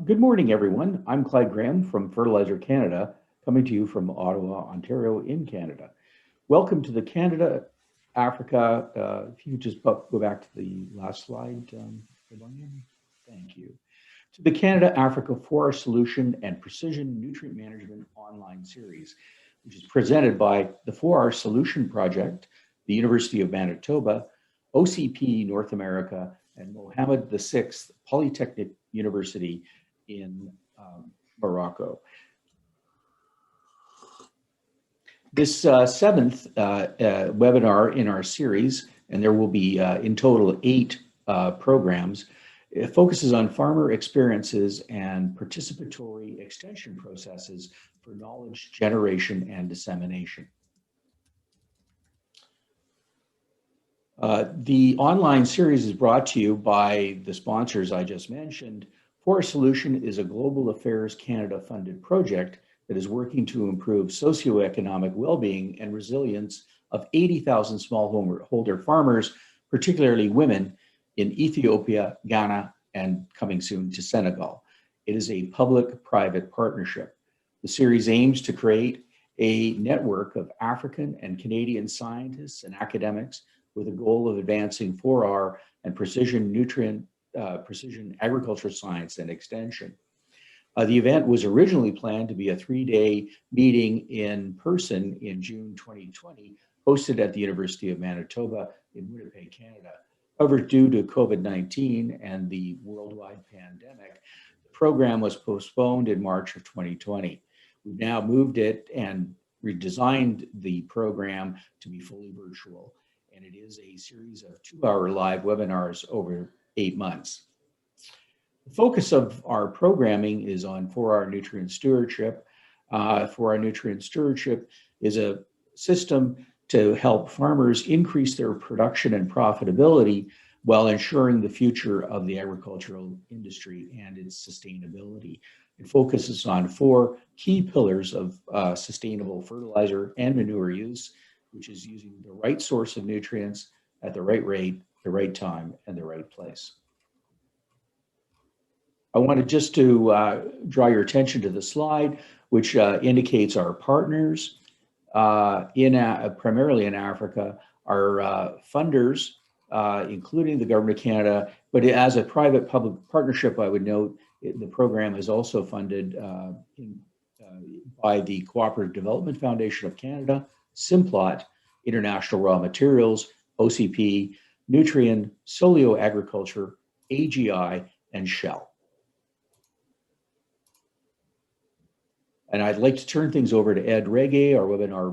Good morning, everyone. I'm Clyde Graham from Fertilizer Canada, coming to you from Ottawa, Ontario in Canada. Welcome to the Canada, Africa, if you could just go back to the last slide, thank you. To the Canada, Africa Forest Solution and Precision Nutrient Management online series, which is presented by the 4R Solution Project, the University of Manitoba, OCP North America, and Mohammed VI Polytechnic University in Morocco. This seventh webinar in our series, and there will be in total 8 programs, it focuses on farmer experiences and participatory extension processes for knowledge generation and dissemination. The online series is brought to you by the sponsors I just mentioned. Forest Solution is a Global Affairs Canada funded project that is working to improve socioeconomic well-being and resilience of 80,000 smallholder farmers, particularly women, in Ethiopia, Ghana, and coming soon to Senegal. It is a public-private partnership. The series aims to create a network of African and Canadian scientists and academics with a goal of advancing 4R and precision agriculture science and extension. The event was originally planned to be a 3-day meeting in person in June 2020, hosted at the University of Manitoba in Winnipeg, Canada. However, due to COVID-19 and the worldwide pandemic, the program was postponed in March of 2020. We've now moved it and redesigned the program to be fully virtual, and it is a series of 2-hour live webinars over 8 months. The focus of our programming is on 4R nutrient stewardship. 4R nutrient stewardship is a system to help farmers increase their production and profitability while ensuring the future of the agricultural industry and its sustainability. It focuses on 4 key pillars of sustainable fertilizer and manure use, which is using the right source of nutrients at the right rate, the right time, and the right place. I wanted just to draw your attention to the slide, which indicates our partners primarily in Africa, our funders, including the Government of Canada, but as a private-public partnership, I would note the program is also funded by the Cooperative Development Foundation of Canada, Simplot, International Raw Materials, OCP, Nutrien, Solio Agriculture, AGI, and Shell. And I'd like to turn things over to Ed Reggae, our webinar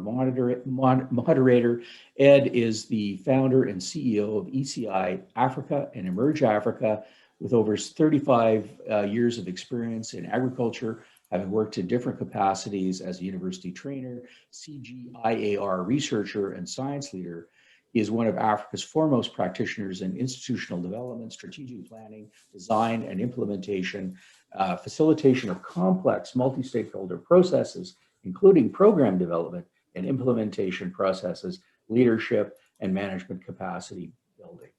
moderator. Ed is the founder and CEO of ECI Africa and Emerge Africa, with over 35 years of experience in agriculture, having worked in different capacities as a university trainer, CGIAR researcher, and science leader. He is one of Africa's foremost practitioners in institutional development, strategic planning, design, and implementation, facilitation of complex multi-stakeholder processes, including program development and implementation processes, leadership and management capacity building,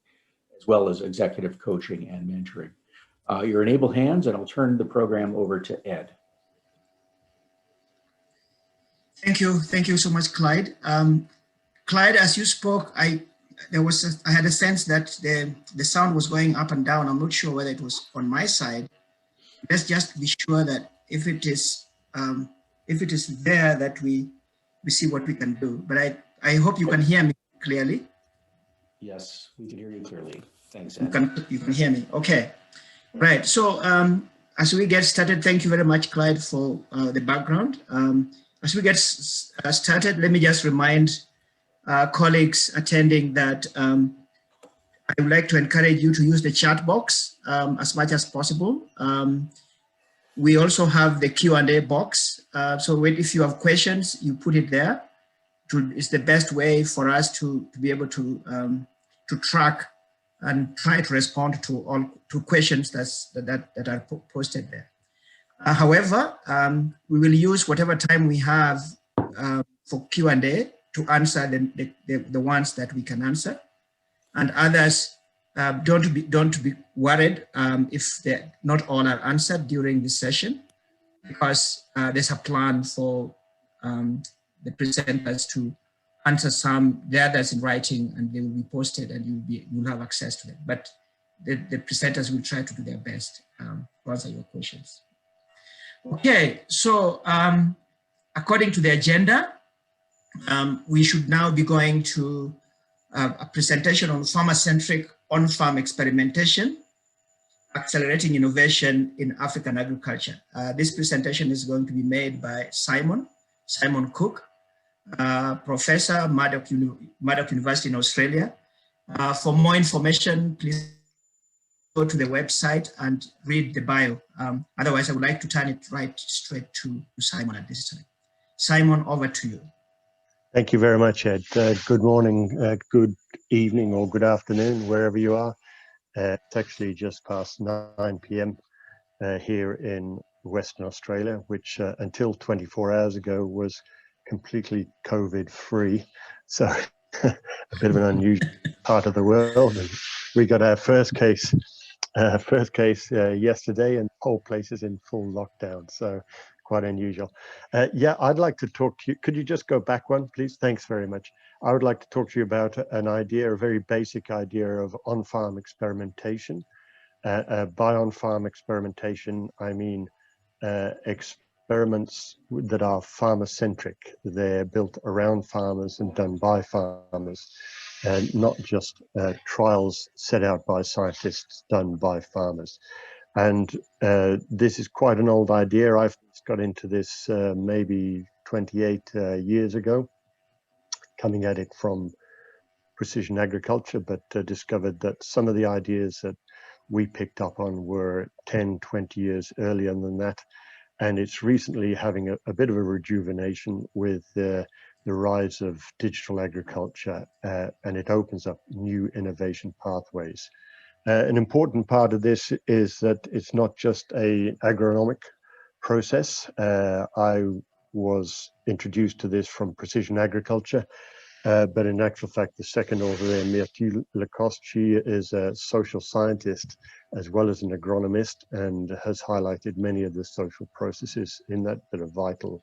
as well as executive coaching and mentoring. You're in able hands, and I'll turn the program over to Ed. Thank you so much, Clyde. Clyde, as you spoke, I had a sense that the sound was going up and down. I'm not sure whether it was on my side. Let's just be sure that if it is there, that we see what we can do. But I hope you can hear me clearly. Yes, we can hear you clearly. Thanks, Ed. You can hear me. Okay. Right. So as we get started, thank you very much, Clyde, for the background. As we get started, let me just remind colleagues attending that I would like to encourage you to use the chat box as much as possible. We also have the Q&A box. So if you have questions, you put it there. It's the best way for us to be able to track and try to respond to questions that are posted there. However, we will use whatever time we have for Q&A to answer the ones that we can answer, and others don't be worried if not all are answered during this session, because there's a plan for the presenters to answer some, the others in writing, and they will be posted, and you'll have access to them. But the presenters will try to do their best to answer your questions. Okay, so according to the agenda, we should now be going to a presentation on farmer-centric on-farm experimentation, accelerating innovation in African agriculture. This presentation is going to be made by Simon Cook, Professor, Murdoch University in Australia. For more information, please go to the website and read the bio. Otherwise, I would like to turn it straight to Simon at this time. Simon, over to you. Thank you very much, Ed. Good morning, good evening, or good afternoon, wherever you are. It's actually just past 9 p.m. Here in Western Australia, which until 24 hours ago was completely COVID-free. So a bit of an unusual part of the world. And we got our first case yesterday, and whole place is in full lockdown. So quite unusual. Yeah, I'd like to talk to you. Could you just go back one, please? Thanks very much. I would like to talk to you about an idea, a very basic idea of on-farm experimentation. By on-farm experimentation, I mean experiments that are farmer-centric. They're built around farmers and done by farmers, and not just trials set out by scientists done by farmers. And this is quite an old idea. I've got into this maybe 28 years ago, coming at it from precision agriculture, but discovered that some of the ideas that we picked up on were 10, 20 years earlier than that. And it's recently having a bit of a rejuvenation with the rise of digital agriculture, and it opens up new innovation pathways. An important part of this is that it's not just an agronomic process. I was introduced to this from precision agriculture, but in actual fact, the second author there, Myrtille Lacoste, she is a social scientist as well as an agronomist, and has highlighted many of the social processes in that that are vital.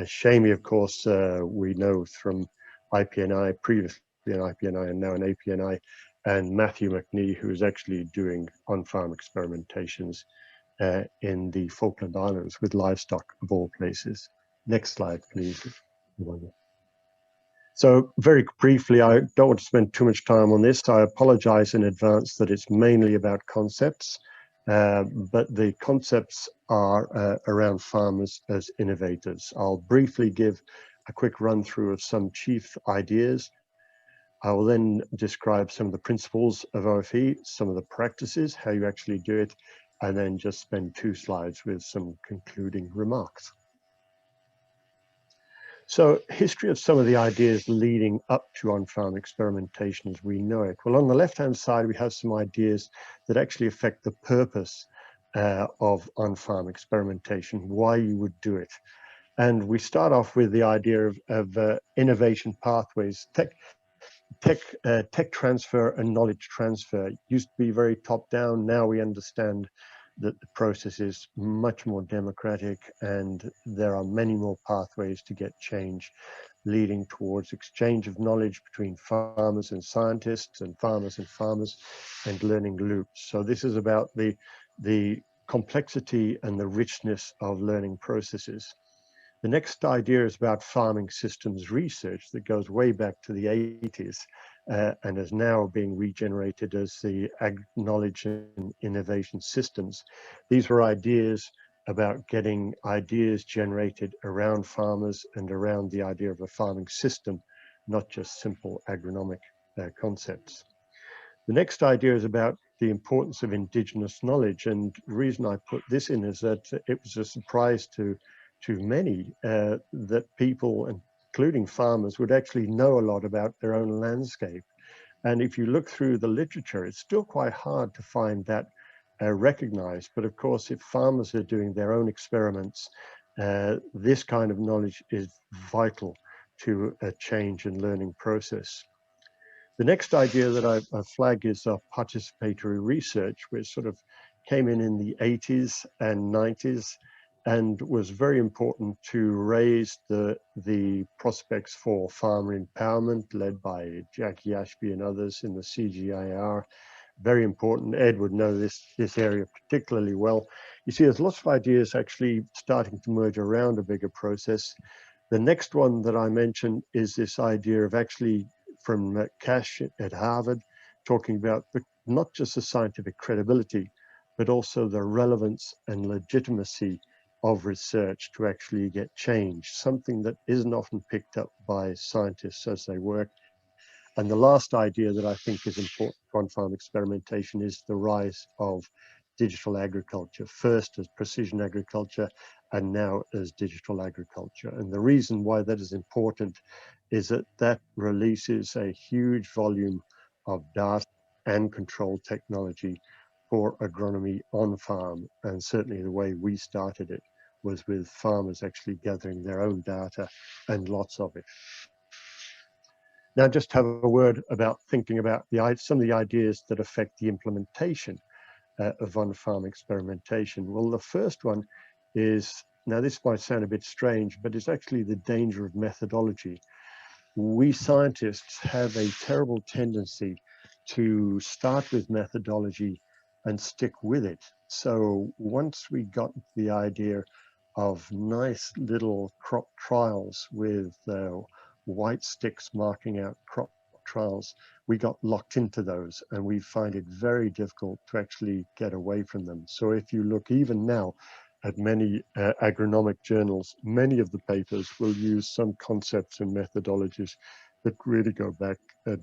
Shamie, of course, we know from IPNI, previously an IPNI and now an APNI, and Matthew McNee, who is actually doing on-farm experimentations in the Falkland Islands with livestock of all places. Next slide, please. So very briefly, I don't want to spend too much time on this. I apologize in advance that it's mainly about concepts, but the concepts are around farmers as innovators. I'll briefly give a quick run through of some chief ideas. I will then describe some of the principles of OFE, some of the practices, how you actually do it, and then just spend 2 slides with some concluding remarks. So, history of some of the ideas leading up to on-farm experimentation as we know it. Well, on the left-hand side, we have some ideas that actually affect the purpose of on-farm experimentation, why you would do it. And we start off with the idea of innovation pathways. Tech transfer and knowledge transfer used to be very top-down. Now we understand that the process is much more democratic, and there are many more pathways to get change, leading towards exchange of knowledge between farmers and scientists, and farmers and learning loops. So this is about the complexity and the richness of learning processes. The next idea is about farming systems research that goes way back to the 80s and is now being regenerated as the knowledge and innovation systems. These were ideas about getting ideas generated around farmers and around the idea of a farming system, not just simple agronomic concepts. The next idea is about the importance of indigenous knowledge, and the reason I put this in is that it was a surprise to many that people, including farmers, would actually know a lot about their own landscape. And if you look through the literature, it's still quite hard to find that recognized. But of course, if farmers are doing their own experiments, this kind of knowledge is vital to a change in learning process. The next idea that I flag is participatory research, which sort of came in the 80s and 90s and was very important to raise the prospects for farmer empowerment, led by Jackie Ashby and others in the CGIAR. Very important. Ed would know this area particularly well. You see, there's lots of ideas actually starting to merge around a bigger process. The next one that I mentioned is this idea of actually from Cash at Harvard, talking about not just the scientific credibility, but also the relevance and legitimacy of research to actually get change, something that isn't often picked up by scientists as they work. And the last idea that I think is important for on-farm experimentation is the rise of digital agriculture, first as precision agriculture and now as digital agriculture. And the reason why that is important is that that releases a huge volume of data and control technology for agronomy on farm. And certainly the way we started it was with farmers actually gathering their own data and lots of it. Now, just have a word about thinking about some of the ideas that affect the implementation of on-farm experimentation. Well, the first one is, now this might sound a bit strange, but it's actually the danger of methodology. We scientists have a terrible tendency to start with methodology and stick with it. So once we got the idea of nice little crop trials with white sticks marking out crop trials, we got locked into those and we find it very difficult to actually get away from them. So if you look even now at many agronomic journals, many of the papers will use some concepts and methodologies that really go back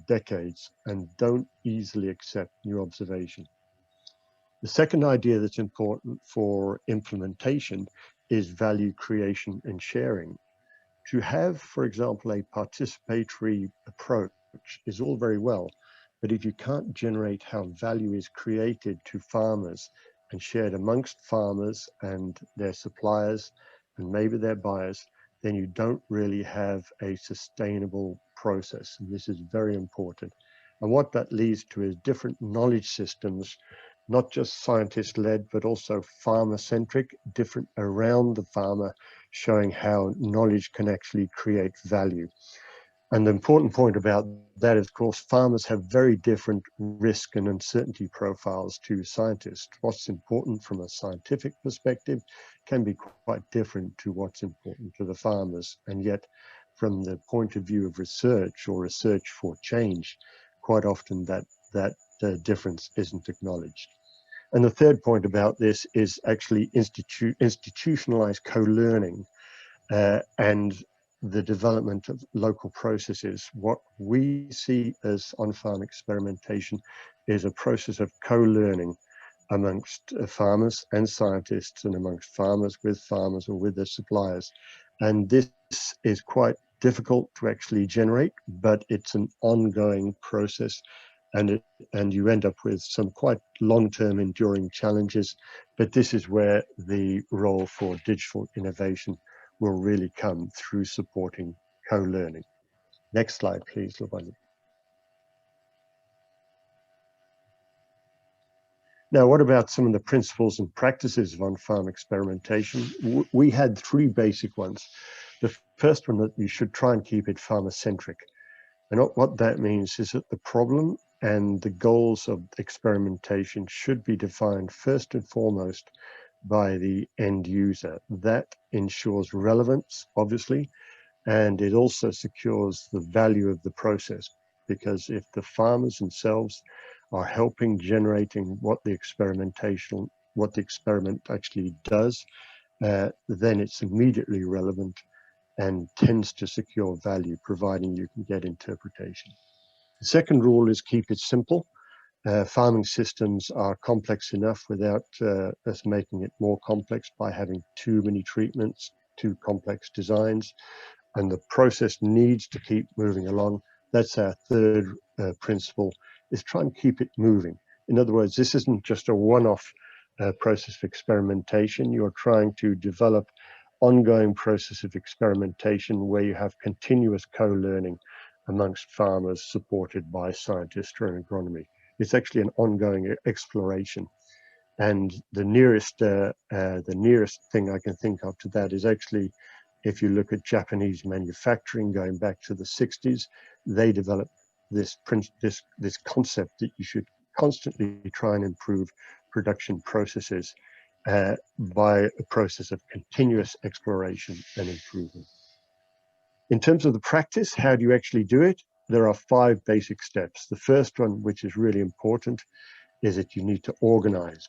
decades and don't easily accept new observation. The second idea that's important for implementation is value creation and sharing. To have, for example, a participatory approach is all very well, but if you can't generate how value is created to farmers and shared amongst farmers and their suppliers and maybe their buyers, then you don't really have a sustainable process. And this is very important. And what that leads to is different knowledge systems, not just scientist-led, but also farmer-centric, different around the farmer, showing how knowledge can actually create value. And the important point about that is, of course, farmers have very different risk and uncertainty profiles to scientists. What's important from a scientific perspective can be quite different to what's important to the farmers. And yet, from the point of view of research or research for change, quite often that difference isn't acknowledged. And the third point about this is actually institutionalized co-learning and the development of local processes. What we see as on-farm experimentation is a process of co-learning amongst farmers and scientists and amongst farmers with farmers or with their suppliers. And this is quite difficult to actually generate, but it's an ongoing process. And you end up with some quite long-term enduring challenges, but this is where the role for digital innovation will really come through supporting co-learning. Next slide, please, Lavanya. Now, what about some of the principles and practices of on-farm experimentation? We had three basic ones. The first one, that you should try and keep it farmer-centric. And what that means is that the problem and the goals of experimentation should be defined first and foremost by the end user. That ensures relevance, obviously, and it also secures the value of the process, because if the farmers themselves are helping generating what the experiment actually does, then it's immediately relevant and tends to secure value, providing you can get interpretation. The second rule is keep it simple. Farming systems are complex enough without us making it more complex by having too many treatments, too complex designs, and the process needs to keep moving along. That's our third principle, is try and keep it moving. In other words, this isn't just a one-off process of experimentation. You're trying to develop ongoing process of experimentation where you have continuous co-learning amongst farmers supported by scientists or agronomy. It's actually an ongoing exploration. And the nearest thing I can think of to that is actually, if you look at Japanese manufacturing going back to the 60s, they developed this concept that you should constantly try and improve production processes by a process of continuous exploration and improvement. In terms of the practice, how do you actually do it? There are 5 basic steps. The first one, which is really important, is that you need to organize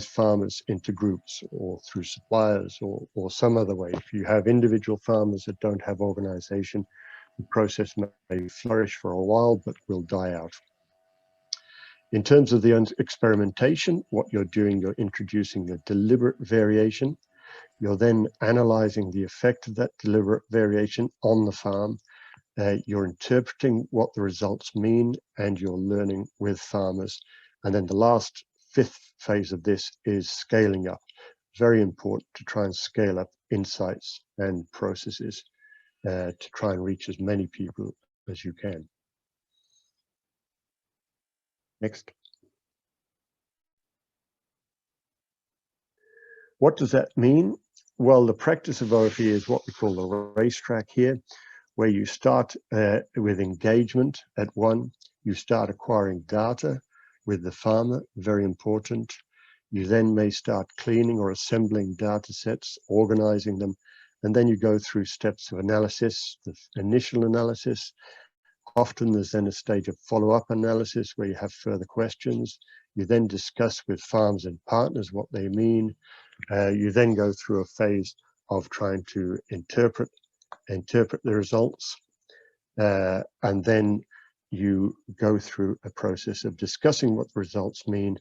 farmers into groups or through suppliers or some other way. If you have individual farmers that don't have organization, the process may flourish for a while, but will die out. In terms of the experimentation, what you're doing, you're introducing a deliberate variation. You're then analyzing the effect of that deliberate variation on the farm. You're interpreting what the results mean, and you're learning with farmers. And then the last 5th phase of this is scaling up. Very important to try and scale up insights and processes to try and reach as many people as you can. Next. What does that mean? Well, the practice of OFE is what we call the racetrack here, where you start with engagement at 1. You start acquiring data with the farmer, very important. You then may start cleaning or assembling data sets, organizing them, and then you go through steps of analysis, the initial analysis. Often there's then a stage of follow-up analysis where you have further questions. You then discuss with farms and partners what they mean. You then go through a phase of trying to interpret the results, and then you go through a process of discussing what the results mean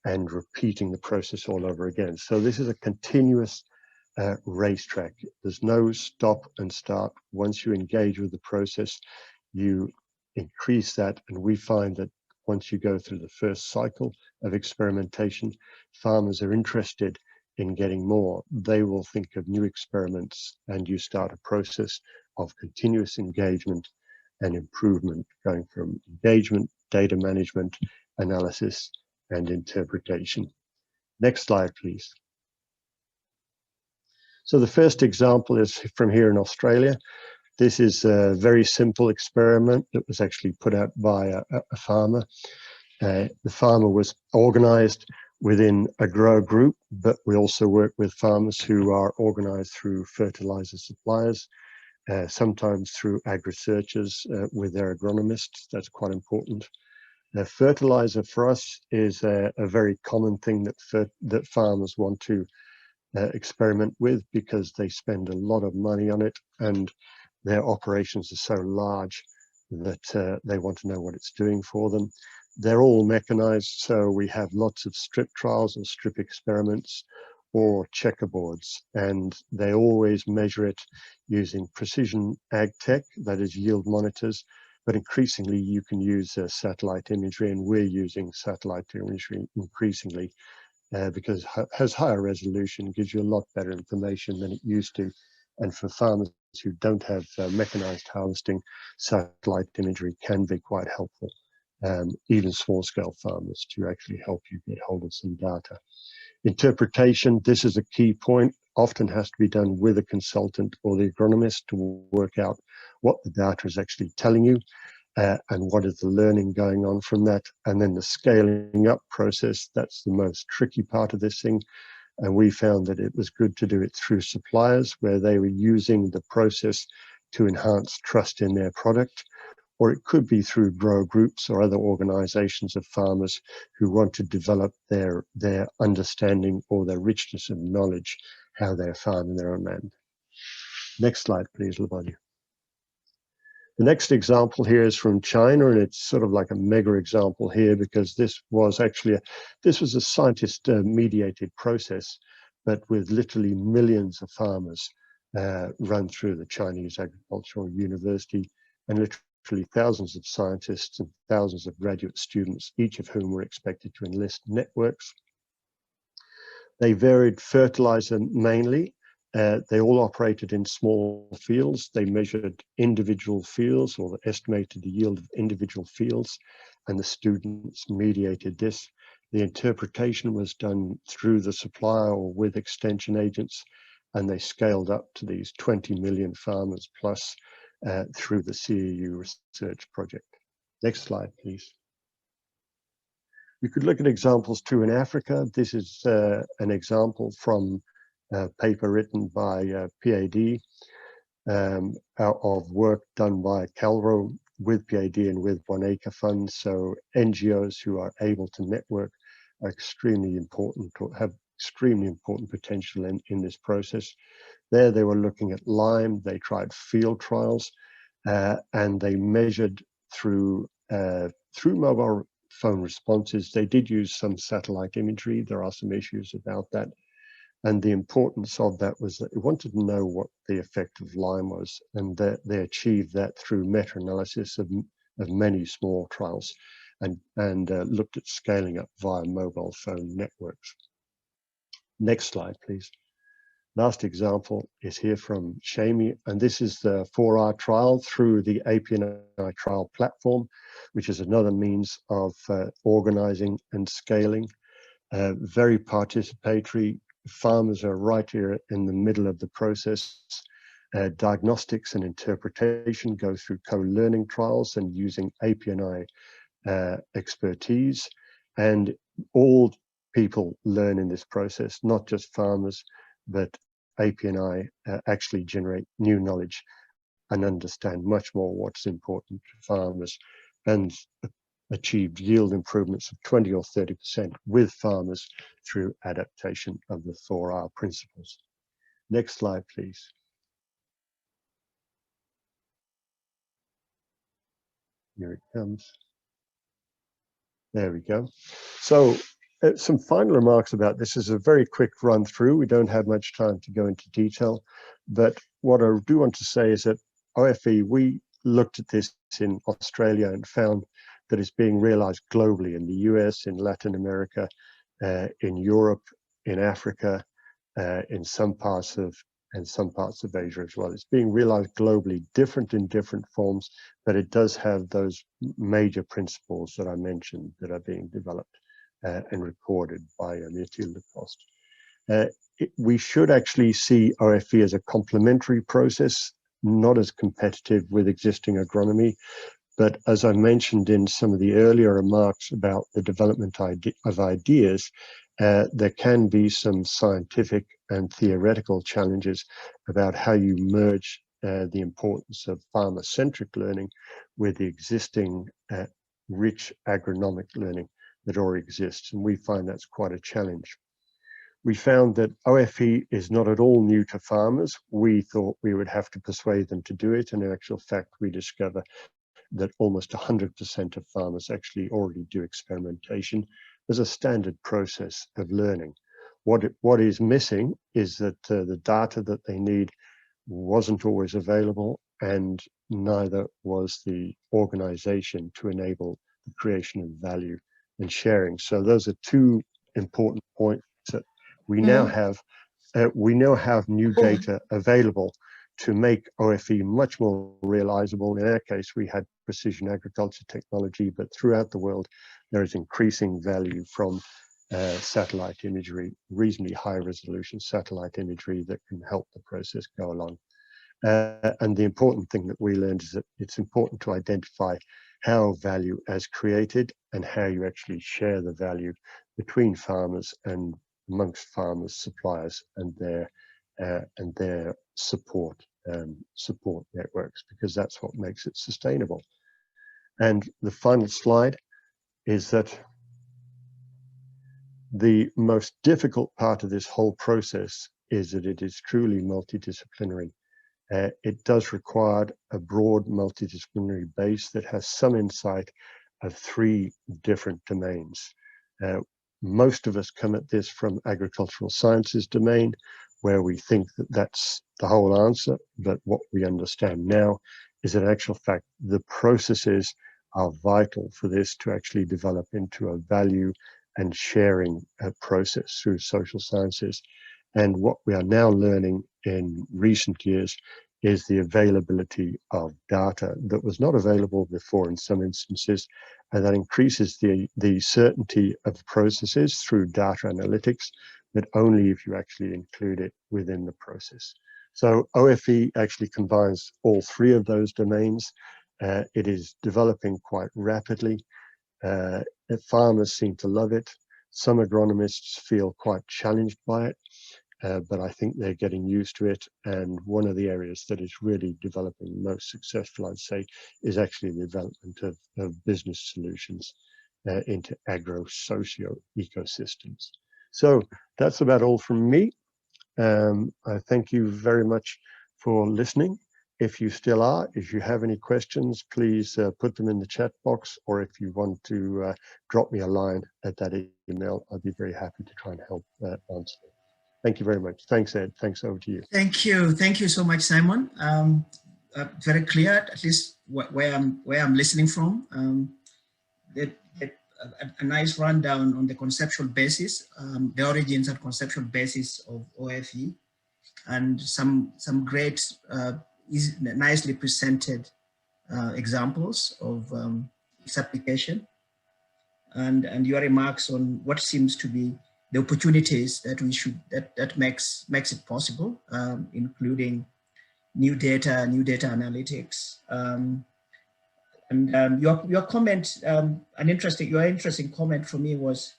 and repeating the process all over again. So this is a continuous racetrack. There's no stop and start. Once you engage with the process, you increase that, and we find that once you go through the first cycle of experimentation, farmers are interested in getting more. They will think of new experiments, and you start a process of continuous engagement and improvement, going from engagement, data management, analysis, and interpretation. Next slide, please. So the first example is from here in Australia. This is a very simple experiment that was actually put out by a farmer. The farmer was organized within a grow group, but we also work with farmers who are organized through fertilizer suppliers, sometimes through agri-researchers with their agronomists. That's quite important. Fertilizer for us is a very common thing that farmers want to experiment with, because they spend a lot of money on it, and their operations are so large that they want to know what it's doing for them. They're all mechanized, so we have lots of strip trials or strip experiments or checkerboards, and they always measure it using precision ag tech, that is yield monitors, but increasingly you can use satellite imagery, and we're using satellite imagery increasingly because it has higher resolution, gives you a lot better information than it used to. And for farmers who don't have mechanized harvesting, satellite imagery can be quite helpful, even small scale farmers, to actually help you get hold of some data. Interpretation, this is a key point, often has to be done with a consultant or the agronomist to work out what the data is actually telling you and what is the learning going on from that. And then the scaling up process, that's the most tricky part of this thing. And we found that it was good to do it through suppliers where they were using the process to enhance trust in their product, or it could be through grow groups or other organizations of farmers who want to develop their understanding or their richness of knowledge, how they're farming their own land. Next slide, please, Lavanya. The next example here is from China, and it's sort of like a mega example here, because this was actually a scientist mediated process, but with literally millions of farmers run through the Chinese Agricultural University, and literally thousands of scientists and thousands of graduate students, each of whom were expected to enlist networks. They varied fertilizer mainly, They all operated in small fields. They measured individual fields, or estimated the yield of individual fields, and the students mediated this. The interpretation was done through the supplier or with extension agents, and they scaled up to these 20 million farmers plus through the CEU research project. Next slide, please. We could look at examples too in Africa. This is an example from a paper written by PAD of work done by Calro with PAD and with One Acre Fund. So NGOs who are able to network are extremely important, or have extremely important potential in this process. There they were looking at Lyme. They tried field trials and they measured through mobile phone responses. They did use some satellite imagery. There are some issues about that. And the importance of that was that they wanted to know what the effect of Lyme was, and that they achieved that through meta-analysis of many small trials, and looked at scaling up via mobile phone networks. Next slide, please. Last example is here from Shami, and this is the 4R trial through the APNI trial platform, which is another means of organizing and scaling. Very participatory. Farmers are right here in the middle of the process. Diagnostics and interpretation go through co-learning trials and using APNI expertise, and all people learn in this process, not just farmers, but APNI actually generate new knowledge and understand much more what's important to farmers, and achieved yield improvements of 20 or 30% with farmers through adaptation of the 4R principles. Next slide, please. Here it comes. There we go. So some final remarks about this. Is a very quick run through. We don't have much time to go into detail, but what I do want to say is that OFE, we looked at this in Australia and found that it's being realized globally in the US, in Latin America, in Europe, in Africa, in some parts of Asia as well. It's being realized globally, different in different forms, but it does have those major principles that I mentioned that are being developed and recorded by Mathilde Post. We should actually see OFE as a complementary process, not as competitive with existing agronomy. But as I mentioned in some of the earlier remarks about the development of ideas, there can be some scientific and theoretical challenges about how you merge the importance of farmer-centric learning with the existing rich agronomic learning that already exists. And we find that's quite a challenge. We found that OFE is not at all new to farmers. We thought we would have to persuade them to do it. And in actual fact, we discover that almost 100% of farmers actually already do experimentation as a standard process of learning. What is missing is that the data that they need wasn't always available, and neither was the organization to enable the creation of value and sharing. So those are two important points that we now have. We now have new data available to make OFE much more realizable. In our case, we had precision agriculture technology, but throughout the world, there is increasing value from satellite imagery, reasonably high resolution satellite imagery that can help the process go along. And the important thing that we learned is that it's important to identify how value is created and how you actually share the value between farmers and amongst farmers, suppliers, and their support networks, because that's what makes it sustainable. And the final slide is that the most difficult part of this whole process is that it is truly multidisciplinary. It does require a broad multidisciplinary base that has some insight of 3 different domains. Most of us come at this from agricultural sciences domain, where we think that that's the whole answer. But what we understand now is that in actual fact, the processes are vital for this to actually develop into a value and sharing process through social sciences. And what we are now learning in recent years is the availability of data that was not available before in some instances, and that increases the certainty of processes through data analytics, but only if you actually include it within the process. So OFE actually combines all three of those domains. It is developing quite rapidly. Farmers seem to love it. Some agronomists feel quite challenged by it, but I think they're getting used to it. And one of the areas that is really developing most successful, I'd say, is actually the development of business solutions into agro-socio ecosystems. So that's about all from me. I thank you very much for listening. If you still are, if you have any questions, please put them in the chat box, or if you want to drop me a line at that email, I'd be very happy to try and help answer. Thank you very much. Thanks, Ed. Thanks, over to you. Thank you. Thank you so much, Simon. Very clear, at least where I'm listening from. A nice rundown on the conceptual basis, the origins and conceptual basis of OFE, and some great, nicely presented examples of its application, and your remarks on what seems to be the opportunities that we should that makes it possible, including new data analytics. Your comment, your interesting comment for me was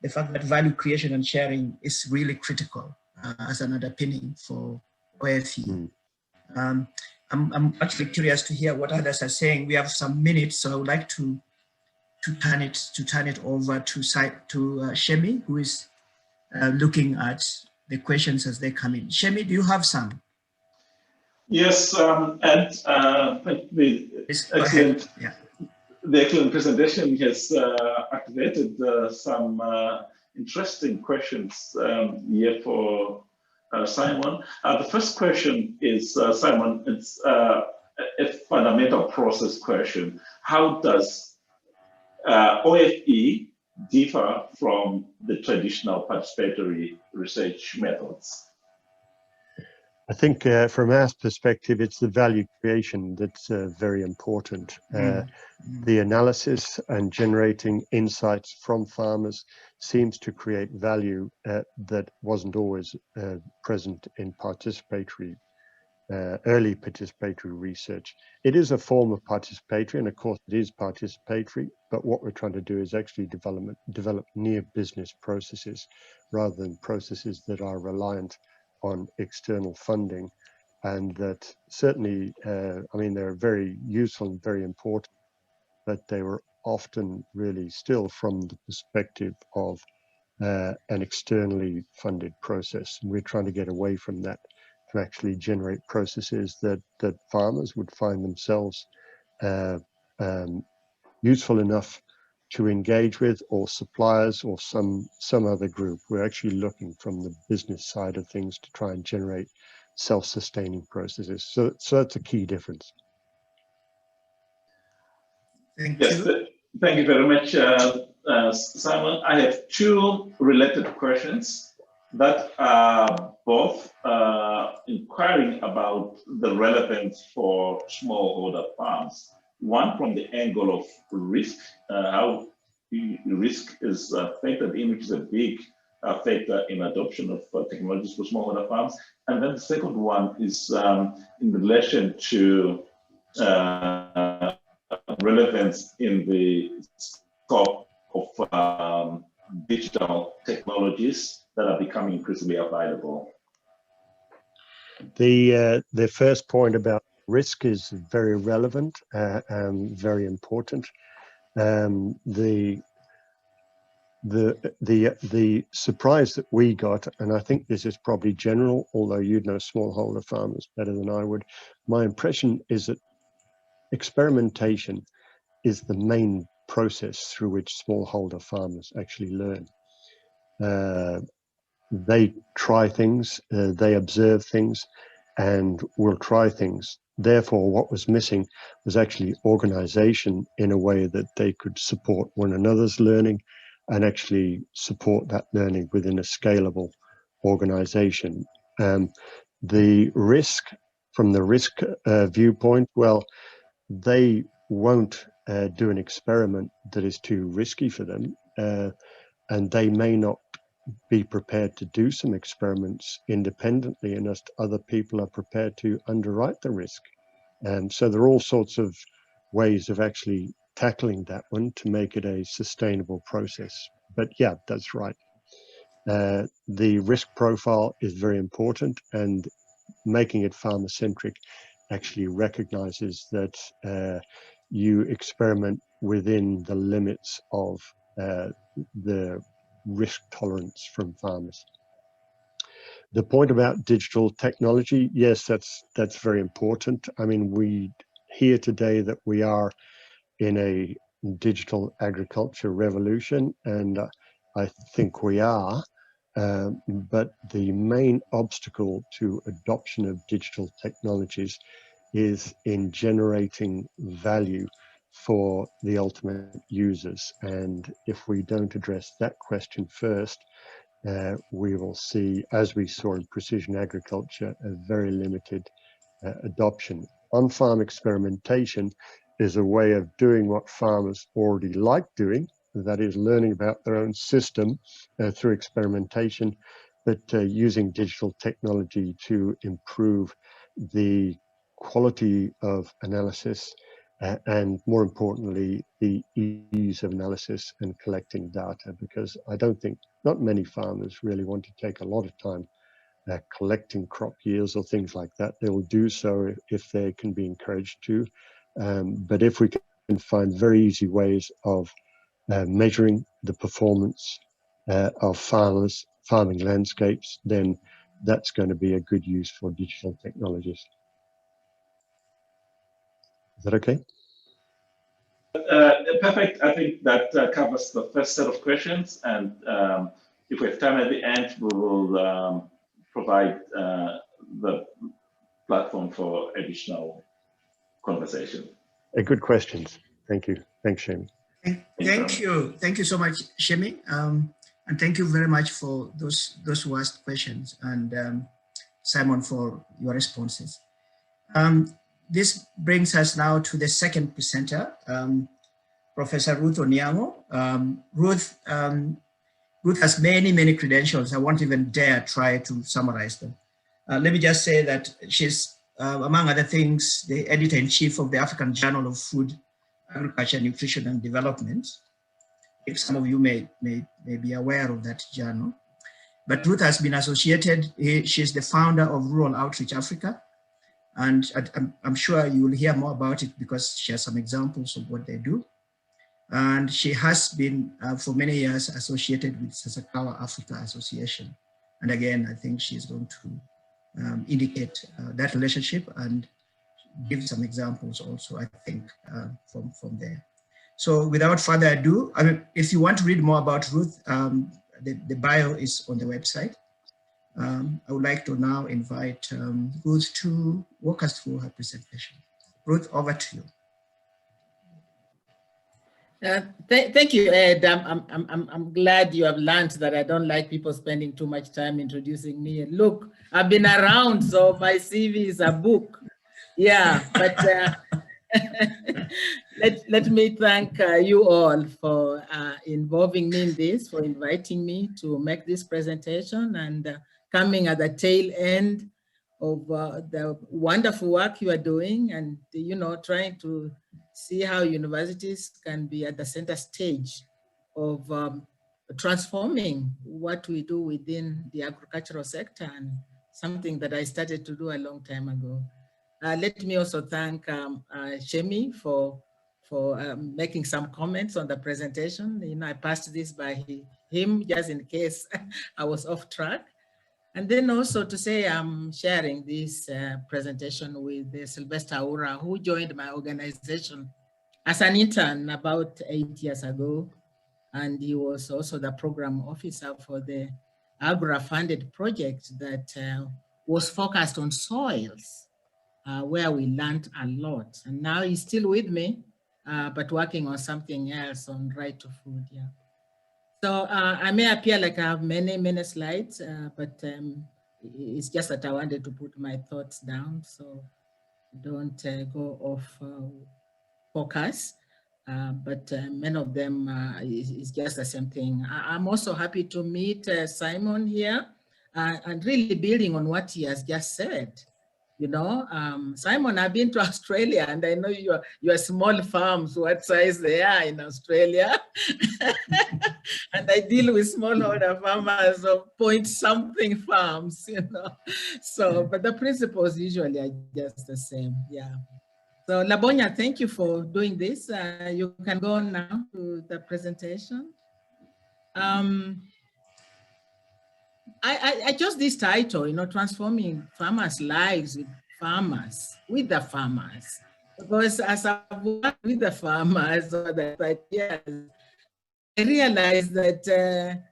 the fact that value creation and sharing is really critical as an underpinning for OFE. I'm actually curious to hear what others are saying. We have some minutes, so I would like to turn it over to Shemi, who is looking at the questions as they come in. Shemi, do you have some? Yes, and the excellent, the excellent presentation has activated some interesting questions here for Simon. The first question is, Simon, it's a fundamental process question. How does OFE differ from the traditional participatory research methods? I think from our perspective, it's the value creation that's very important. The analysis and generating insights from farmers seems to create value that wasn't always present in participatory, early participatory research. It is a form of participatory, and of course it is participatory, but what we're trying to do is actually develop near business processes rather than processes that are reliant on external funding, and that certainly, I mean, they're very useful and very important, but they were often really still from the perspective of an externally funded process. And we're trying to get away from that to actually generate processes that farmers would find themselves useful enough to engage with, or suppliers, or some other group. We're actually looking from the business side of things to try and generate self-sustaining processes. So that's a key difference. Thank you. Thank you very much, Simon. I have two related questions that are both inquiring about the relevance for smallholder farms. One from the angle of risk, how risk is factored in, which is a big factor in adoption of technologies for smallholder farms. And then the second one is in relation to relevance in the scope of digital technologies that are becoming increasingly available. The first point about risk is very relevant and very important. The surprise that we got, and I think this is probably general, although you'd know smallholder farmers better than I would, my impression is that experimentation is the main process through which smallholder farmers actually learn. They try things, they observe things, and will try things. Therefore, what was missing was actually organization in a way that they could support one another's learning and actually support that learning within a scalable organization. The risk, from the risk viewpoint, well, they won't do an experiment that is too risky for them, and they may not be prepared to do some experiments independently unless other people are prepared to underwrite the risk. And so there are all sorts of ways of actually tackling that one to make it a sustainable process. But yeah, that's right. The risk profile is very important, and making it farmer-centric actually recognizes that you experiment within the limits of the risk tolerance from farmers. The point about digital technology, yes, that's very important. I mean, we hear today that we are in a digital agriculture revolution, and I think we are. But the main obstacle to adoption of digital technologies is in generating value for the ultimate users. And if we don't address that question first, we will see, as we saw in precision agriculture, a very limited adoption. On-farm experimentation is a way of doing what farmers already like doing, that is learning about their own system through experimentation, but using digital technology to improve the quality of analysis and, more importantly, the ease of analysis and collecting data, because I don't think, not many farmers really want to take a lot of time collecting crop yields or things like that. They will do so if they can be encouraged to. But if we can find very easy ways of measuring the performance of farming landscapes, then that's going to be a good use for digital technologies. Is that okay? Perfect. I think that covers the first set of questions. And if we have time at the end, we will provide the platform for additional conversation. Good questions. Thank you. Thanks, Shemi. Thank you. Thank you so much, Shemi. And thank you very much for those who asked questions, and Simon for your responses. This brings us now to the second presenter, Professor Ruth Onyango. Ruth has many credentials. I won't even dare try to summarize them. Let me just say that she's, among other things, the editor-in-chief of the African Journal of Food, Agriculture, Nutrition and Development. If some of you may be aware of that journal. But Ruth has been associated, she's the founder of Rural Outreach Africa. And I'm sure you will hear more about it because she has some examples of what they do. And she has been, for many years, associated with Sasakawa Africa Association. And again, I think she's going to indicate that relationship and give some examples also, I think, from there. So without further ado, I mean, if you want to read more about Ruth, the bio is on the website. I would like to now invite Ruth to walk us through her presentation. Ruth, over to you. Thank you, Ed. I'm glad you have learned that I don't like people spending too much time introducing me. And look, I've been around, so my CV is a book. Yeah, but let me thank you all for involving me in this, for inviting me to make this presentation, and coming at the tail end of the wonderful work you are doing, and trying to see how universities can be at the center stage of transforming what we do within the agricultural sector, and something that I started to do a long time ago. Let me also thank Shemi for making some comments on the presentation. I passed this by him just in case I was off track. And then also to say I'm sharing this presentation with Sylvester Aura, who joined my organization as an intern about 8 years ago. And he was also the program officer for the Agra-funded project that was focused on soils, where we learned a lot. And now he's still with me, but working on something else on right to food, yeah. So I may appear like I have many slides, but it's just that I wanted to put my thoughts down, so don't go off focus. But many of them is just the same thing. I'm also happy to meet Simon here, and really building on what he has just said. You know, Simon, I've been to Australia, and I know your small farms, what size they are in Australia. And I deal with smallholder farmers of point something farms, you know. So, but the principles usually are just the same, yeah. So Labonya, thank you for doing this. You can go now to the presentation. I chose this title, you know, transforming farmers' lives with the farmers. Because as I've worked with the farmers over the 30 years, I realized that,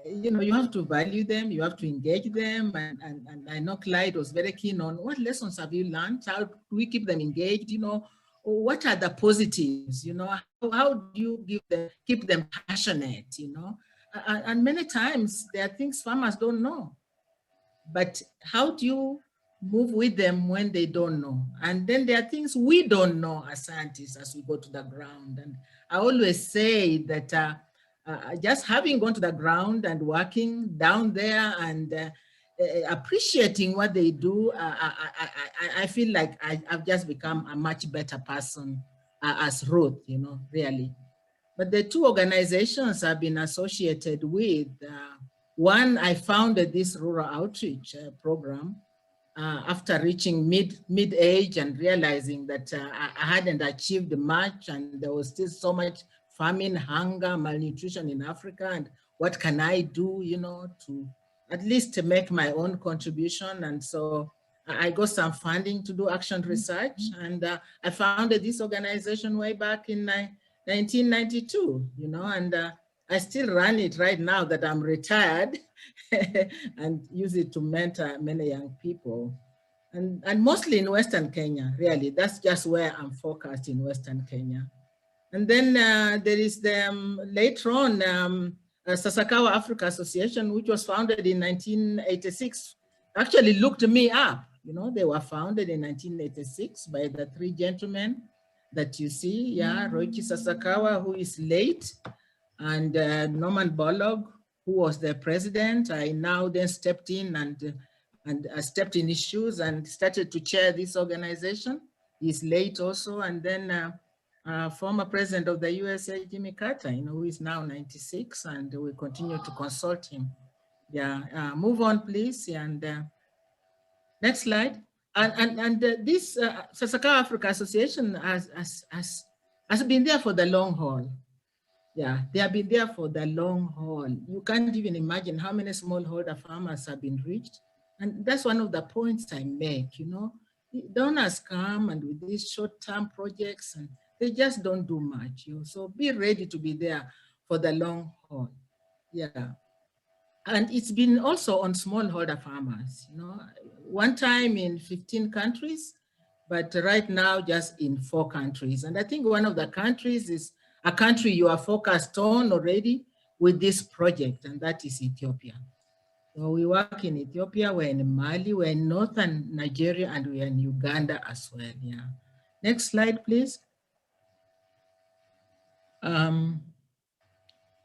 you know, you have to value them, you have to engage them. And I know Clyde was very keen on what lessons have you learned? How do we keep them engaged? You know, what are the positives? You know, how do you keep them passionate? You know, and many times there are things farmers don't know. But how do you move with them when they don't know? And then there are things we don't know as scientists as we go to the ground. And I always say that just having gone to the ground and working down there and appreciating what they do, I feel like I've just become a much better person as Ruth, you know, really. But the two organizations I've been associated with, one, I founded this rural outreach program after reaching mid-age and realizing that I hadn't achieved much and there was still so much famine, hunger, malnutrition in Africa. And what can I do, you know, to at least to make my own contribution? And so I got some funding to do action research, and I founded this organization way back in 1992, you know, and I still run it right now that I'm retired and use it to mentor many young people. And mostly in Western Kenya, really. That's just where I'm focused, in Western Kenya. And then there is the, later on, Sasakawa Africa Association, which was founded in 1986, actually looked me up. You know, they were founded in 1986 by the three gentlemen that you see, yeah, Roichi Sasakawa, who is late, and Norman Borlaug, who was the president. I now then stepped in and stepped in his shoes and started to chair this organization. He's late also, and then former president of the USA, Jimmy Carter, you know, who is now 96, and we continue to consult him. Yeah, move on, please, and next slide. And this Sasakawa Africa Association has been there for the long haul. Yeah, they have been there for the long haul. You can't even imagine how many smallholder farmers have been reached. And that's one of the points I make, you know. Donors come and with these short-term projects, and they just don't do much. You know? So be ready to be there for the long haul. Yeah. And it's been also on smallholder farmers, you know, one time in 15 countries, but right now just in 4 countries. And I think one of the countries is a country you are focused on already with this project, and that is Ethiopia. So we work in Ethiopia, we're in Mali, we're in northern Nigeria, and we're in Uganda as well, yeah. Next slide, please.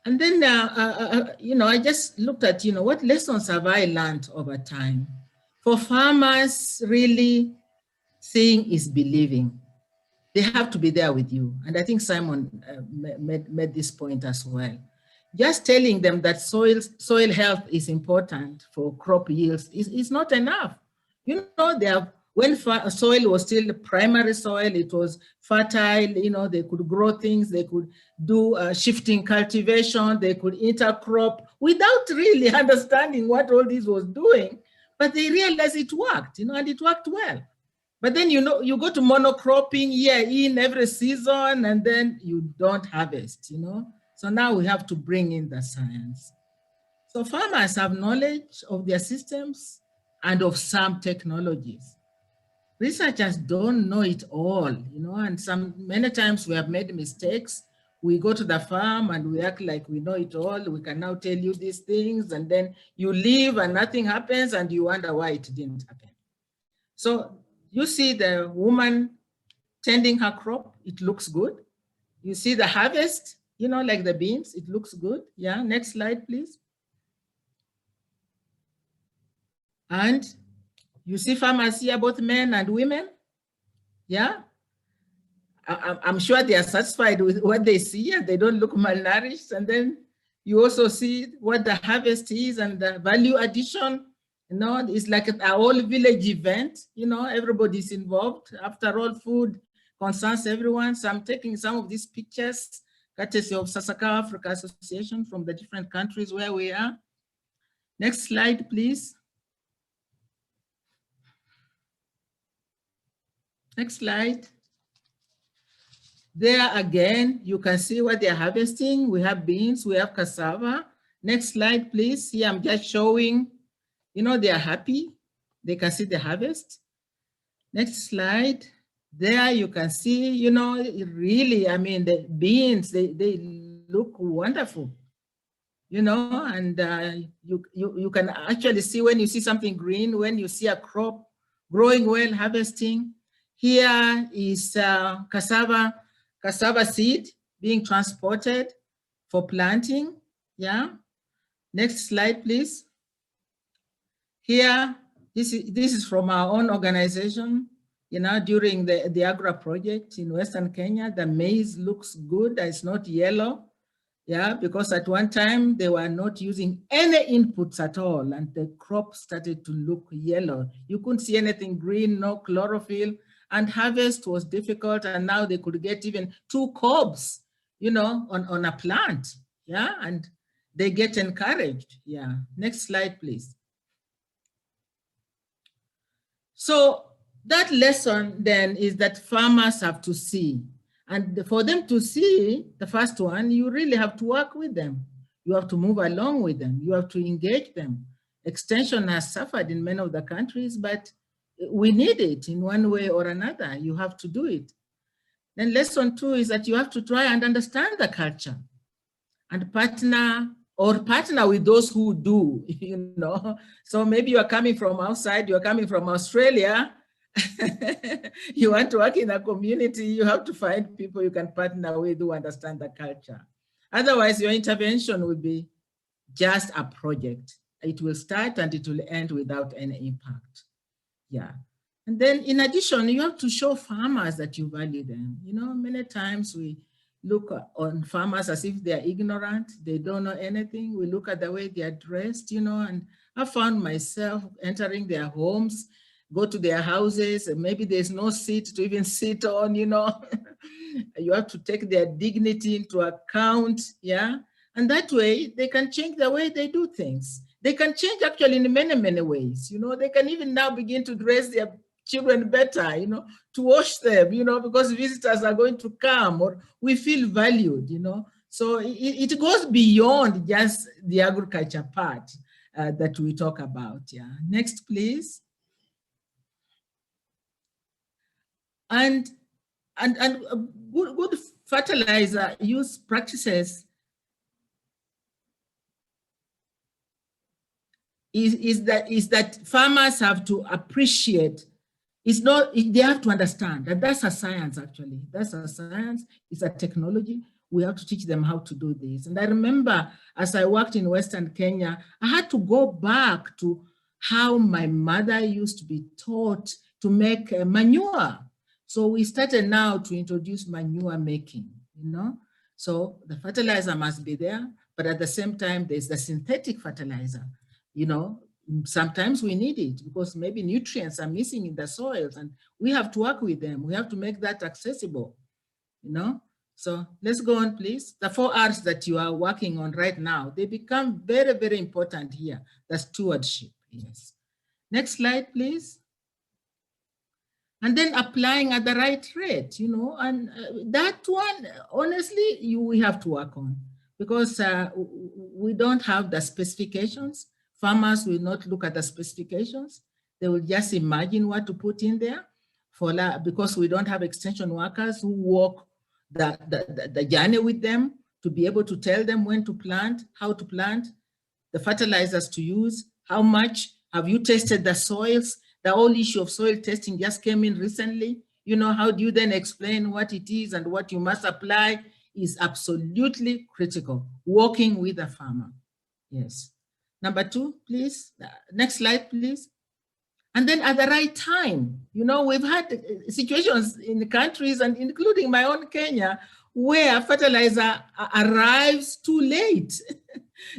And then, you know, I just looked at, you know, what lessons have I learned over time? For farmers, really, seeing is believing. They have to be there with you. And I think Simon made this point as well. Just telling them that soil health is important for crop yields is not enough. You know, when soil was still the primary soil, it was fertile, you know, they could grow things, they could do shifting cultivation, they could intercrop without really understanding what all this was doing. But they realized it worked, you know, and it worked well. But then, you know, you go to monocropping year in every season, and then you don't harvest, you know. So now we have to bring in the science. So farmers have knowledge of their systems and of some technologies. Researchers don't know it all, you know, and many times we have made mistakes we go to the farm and we act like we know it all. We can now tell you these things, and then you leave and nothing happens and you wonder why it didn't happen. So you see the woman tending her crop, it looks good. You see the harvest, you know, like the beans, it looks good. Yeah, next slide, please. And you see farmers here, both men and women. Yeah, I'm sure they are satisfied with what they see and they don't look malnourished. And then you also see what the harvest is and the value addition. You know, it's like a whole village event. You know, everybody's involved. After all, food concerns everyone. So I'm taking some of these pictures, courtesy of Sasakawa Africa Association from the different countries where we are. Next slide, please. Next slide. There again, you can see what they're harvesting. We have beans, we have cassava. Next slide, please. Here I'm just showing, you know, they are happy. They can see the harvest. Next slide. There you can see, you know, really, I mean, the beans, they look wonderful, you know, and you can actually see when you see something green, when you see a crop growing well, harvesting. Here is cassava seed being transported for planting. Yeah. Next slide, please. Here, this is from our own organization. You know, during the Agra project in Western Kenya, the maize looks good. It's not yellow. Yeah, because at one time they were not using any inputs at all, and the crop started to look yellow. You couldn't see anything green, no chlorophyll, and harvest was difficult. And now they could get even 2 cobs, you know, on a plant. Yeah, and they get encouraged. Yeah, next slide, please. So that lesson then is that farmers have to see. And for them to see, the first one, you really have to work with them. You have to move along with them. You have to engage them. Extension has suffered in many of the countries, but we need it in one way or another. You have to do it. Then lesson 2 is that you have to try and understand the culture and partner with those who do, you know. So maybe you are coming from outside, you're coming from Australia, you want to work in a community, you have to find people you can partner with who understand the culture. Otherwise, your intervention will be just a project. It will start and it will end without any impact. Yeah. And then in addition, you have to show farmers that you value them. You know, many times we look on farmers as if they're ignorant, they don't know anything. We look at the way they're dressed, you know, and I found myself entering their homes, go to their houses, and maybe there's no seat to even sit on, you know. You have to take their dignity into account, yeah? And that way, they can change the way they do things. They can change actually in many, many ways, you know. They can even now begin to dress their children better, you know, to wash them, you know, because visitors are going to come, or we feel valued, you know. So it goes beyond just the agriculture part that we talk about, yeah. Next, please. And good fertilizer use practices is that farmers have to appreciate. It's not, they have to understand that that's a science, actually. That's a science, it's a technology. We have to teach them how to do this. And I remember as I worked in Western Kenya, I had to go back to how my mother used to be taught to make manure. So we started now to introduce manure making, you know. So the fertilizer must be there, but at the same time, there's the synthetic fertilizer, you know. Sometimes we need it because maybe nutrients are missing in the soils and we have to work with them. We have to make that accessible, you know. So let's go on, please. The 4 R's that you are working on right now, they become very, very important here. The stewardship, yes. Next slide, please. And then applying at the right rate, you know, and that one, honestly, we have to work on because we don't have the specifications. Farmers will not look at the specifications. They will just imagine what to put in there because we don't have extension workers who walk the journey with them, to be able to tell them when to plant, how to plant, the fertilizers to use, how much, have you tested the soils? The whole issue of soil testing just came in recently. You know, how do you then explain what it is and what you must apply is absolutely critical. Working with a farmer. Yes. Number 2, please. Next slide, please. And then at the right time, you know, we've had situations in countries, and including my own Kenya, where fertilizer arrives too late.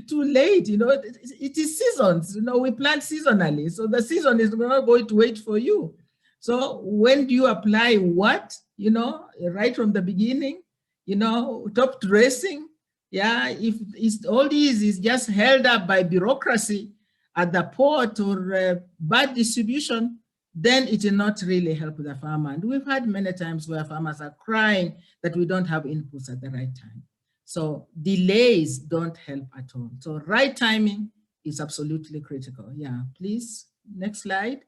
Too late, you know, it is seasons, you know, we plant seasonally. So the season is not going to wait for you. So when do you apply what, you know, right from the beginning, you know, top dressing. Yeah, if it's, all these is just held up by bureaucracy at the port or bad distribution, then it will not really help the farmer. And we've had many times where farmers are crying that we don't have inputs at the right time. So delays don't help at all. So right timing is absolutely critical. Yeah, please, next slide.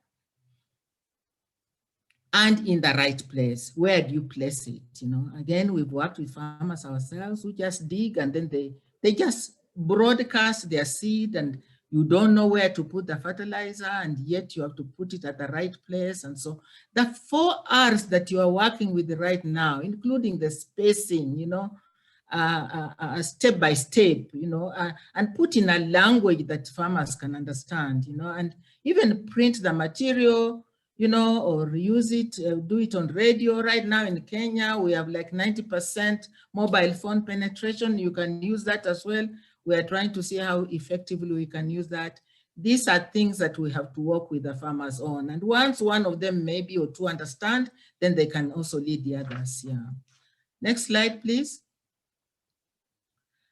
And in the right place. Where do you place it? You know, again, we've worked with farmers ourselves who just dig and then they just broadcast their seed, and you don't know where to put the fertilizer, and yet you have to put it at the right place. And so the 4 R's that you are working with right now, including the spacing, you know, step by step, you know, and put in a language that farmers can understand, you know, and even print the material, you know, or use it, do it on radio. Right now in Kenya, we have like 90% mobile phone penetration. You can use that as well. We are trying to see how effectively we can use that. These are things that we have to work with the farmers on. And once one of them maybe or 2 understand, then they can also lead the others. Yeah. Next slide, please.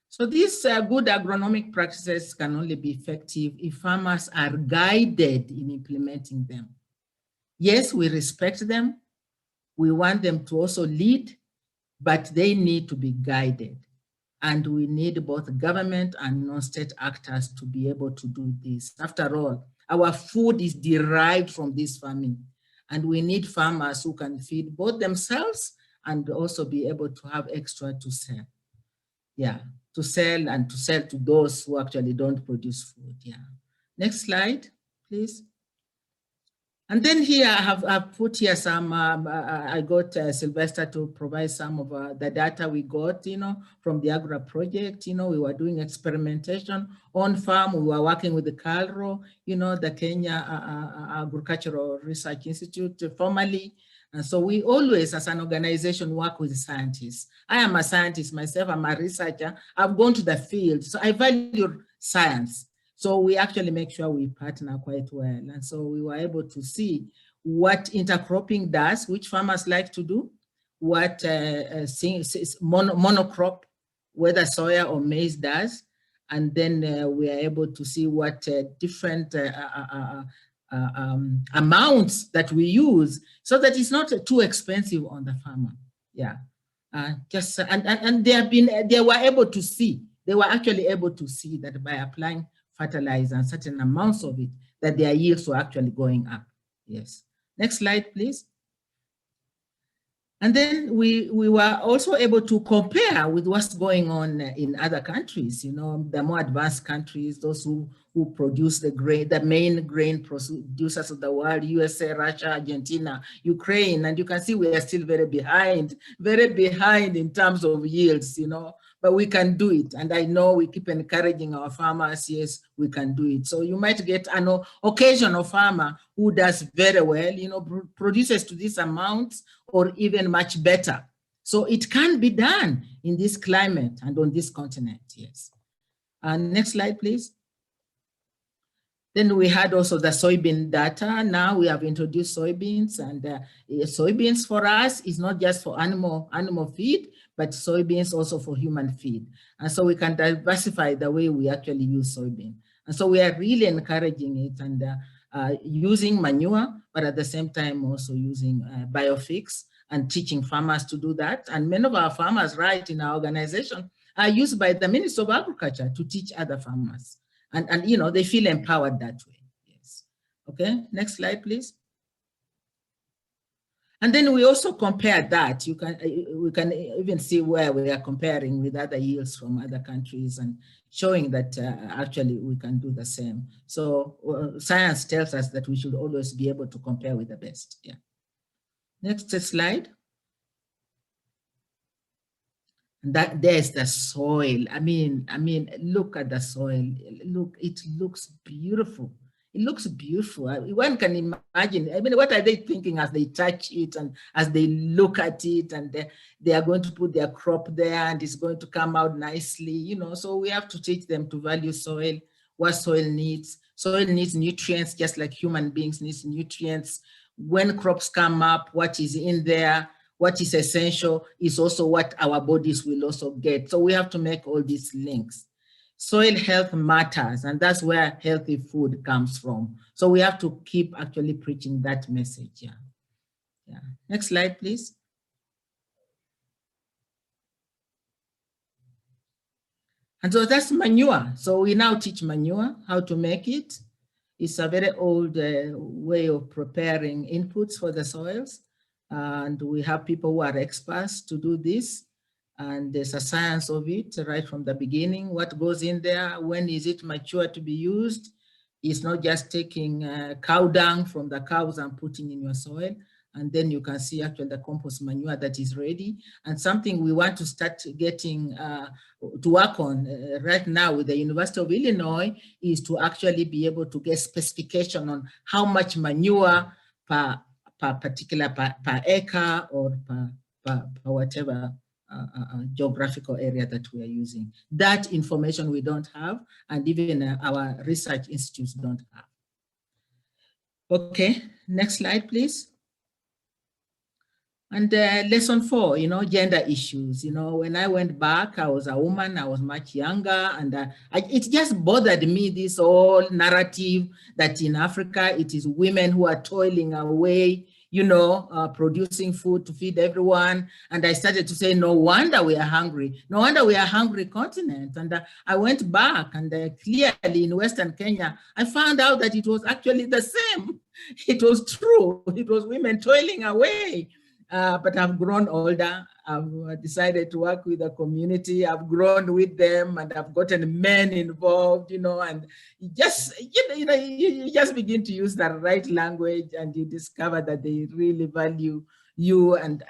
So these good agronomic practices can only be effective if farmers are guided in implementing them. Yes, we respect them. We want them to also lead, but they need to be guided. And we need both government and non-state actors to be able to do this. After all, our food is derived from this farming, and we need farmers who can feed both themselves and also be able to have extra to sell. Yeah, to sell and to sell to those who actually don't produce food. Yeah. Next slide, please. And then here I've put here some, I got Sylvester to provide some of the data we got, you know, from the Agra project. You know, we were doing experimentation on farm. We were working with the CALRO, you know, the Kenya Agricultural Research Institute formerly. And so we always, as an organization, work with scientists. I am a scientist myself, I'm a researcher. I've gone to the field, so I value science. So we actually make sure we partner quite well. And so we were able to see what intercropping does, which farmers like to do, what monocrop, whether soya or maize does. And then we are able to see what different amounts that we use so that it's not too expensive on the farmer. Yeah. And they were able to see, they were actually able to see that by applying fertilizer and certain amounts of it, that their yields were actually going up. Yes. Next slide, please. And then we were also able to compare with what's going on in other countries, you know, the more advanced countries, those who produce the grain, the main grain producers of the world, USA, Russia, Argentina, Ukraine, and you can see we are still very behind in terms of yields, you know, but we can do it. And I know we keep encouraging our farmers, yes, we can do it. So you might get an occasional farmer who does very well, you know, produces to this amount or even much better. So it can be done in this climate and on this continent, yes. And next slide, please. Then we had also the soybean data. Now we have introduced soybeans, and soybeans for us is not just for animal feed, but soybeans also for human feed. And so we can diversify the way we actually use soybean. And so we are really encouraging it and using manure, but at the same time also using biofix and teaching farmers to do that. And many of our farmers right in our organization are used by the Ministry of Agriculture to teach other farmers. And you know, they feel empowered that way. Yes. Okay, next slide, please. And then we also compare that. We can even see where we are comparing with other yields from other countries and showing that actually we can do the same. So science tells us that we should always be able to compare with the best. Yeah. Next slide. That there's the soil. I mean, look at the soil. Look, it looks beautiful. It looks beautiful. One can imagine. I mean, what are they thinking as they touch it and as they look at it, and they are going to put their crop there and it's going to come out nicely, you know. So we have to teach them to value soil, what soil needs. Soil needs nutrients just like human beings needs nutrients. When crops come up, what is in there, what is essential is also what our bodies will also get. So we have to make all these links. Soil health matters, and that's where healthy food comes from. So we have to keep actually preaching that message. Yeah. Next slide, please. And so that's manure. So we now teach manure, how to make it. It's a very old way of preparing inputs for the soils. And we have people who are experts to do this. And there's a science of it right from the beginning. What goes in there, when is it mature to be used? It's not just taking cow dung from the cows and putting in your soil. And then you can see actually the compost manure that is ready. And something we want to start getting to work on right now with the University of Illinois is to actually be able to get specification on how much manure per acre or per whatever geographical area that we are using. That information we don't have, and even our research institutes don't have. Okay, next slide, please. And lesson 4, you know, gender issues. You know, when I went back, I was a woman, I was much younger, and it just bothered me, this whole narrative that in Africa, it is women who are toiling away, you know, producing food to feed everyone. And I started to say, no wonder we are hungry. No wonder we are a hungry continent. And I went back, and clearly in Western Kenya, I found out that it was actually the same. It was true. It was women toiling away. But I've grown older. I've decided to work with the community. I've grown with them, and I've gotten men involved, you know, and you just begin to use the right language, and you discover that they really value you. And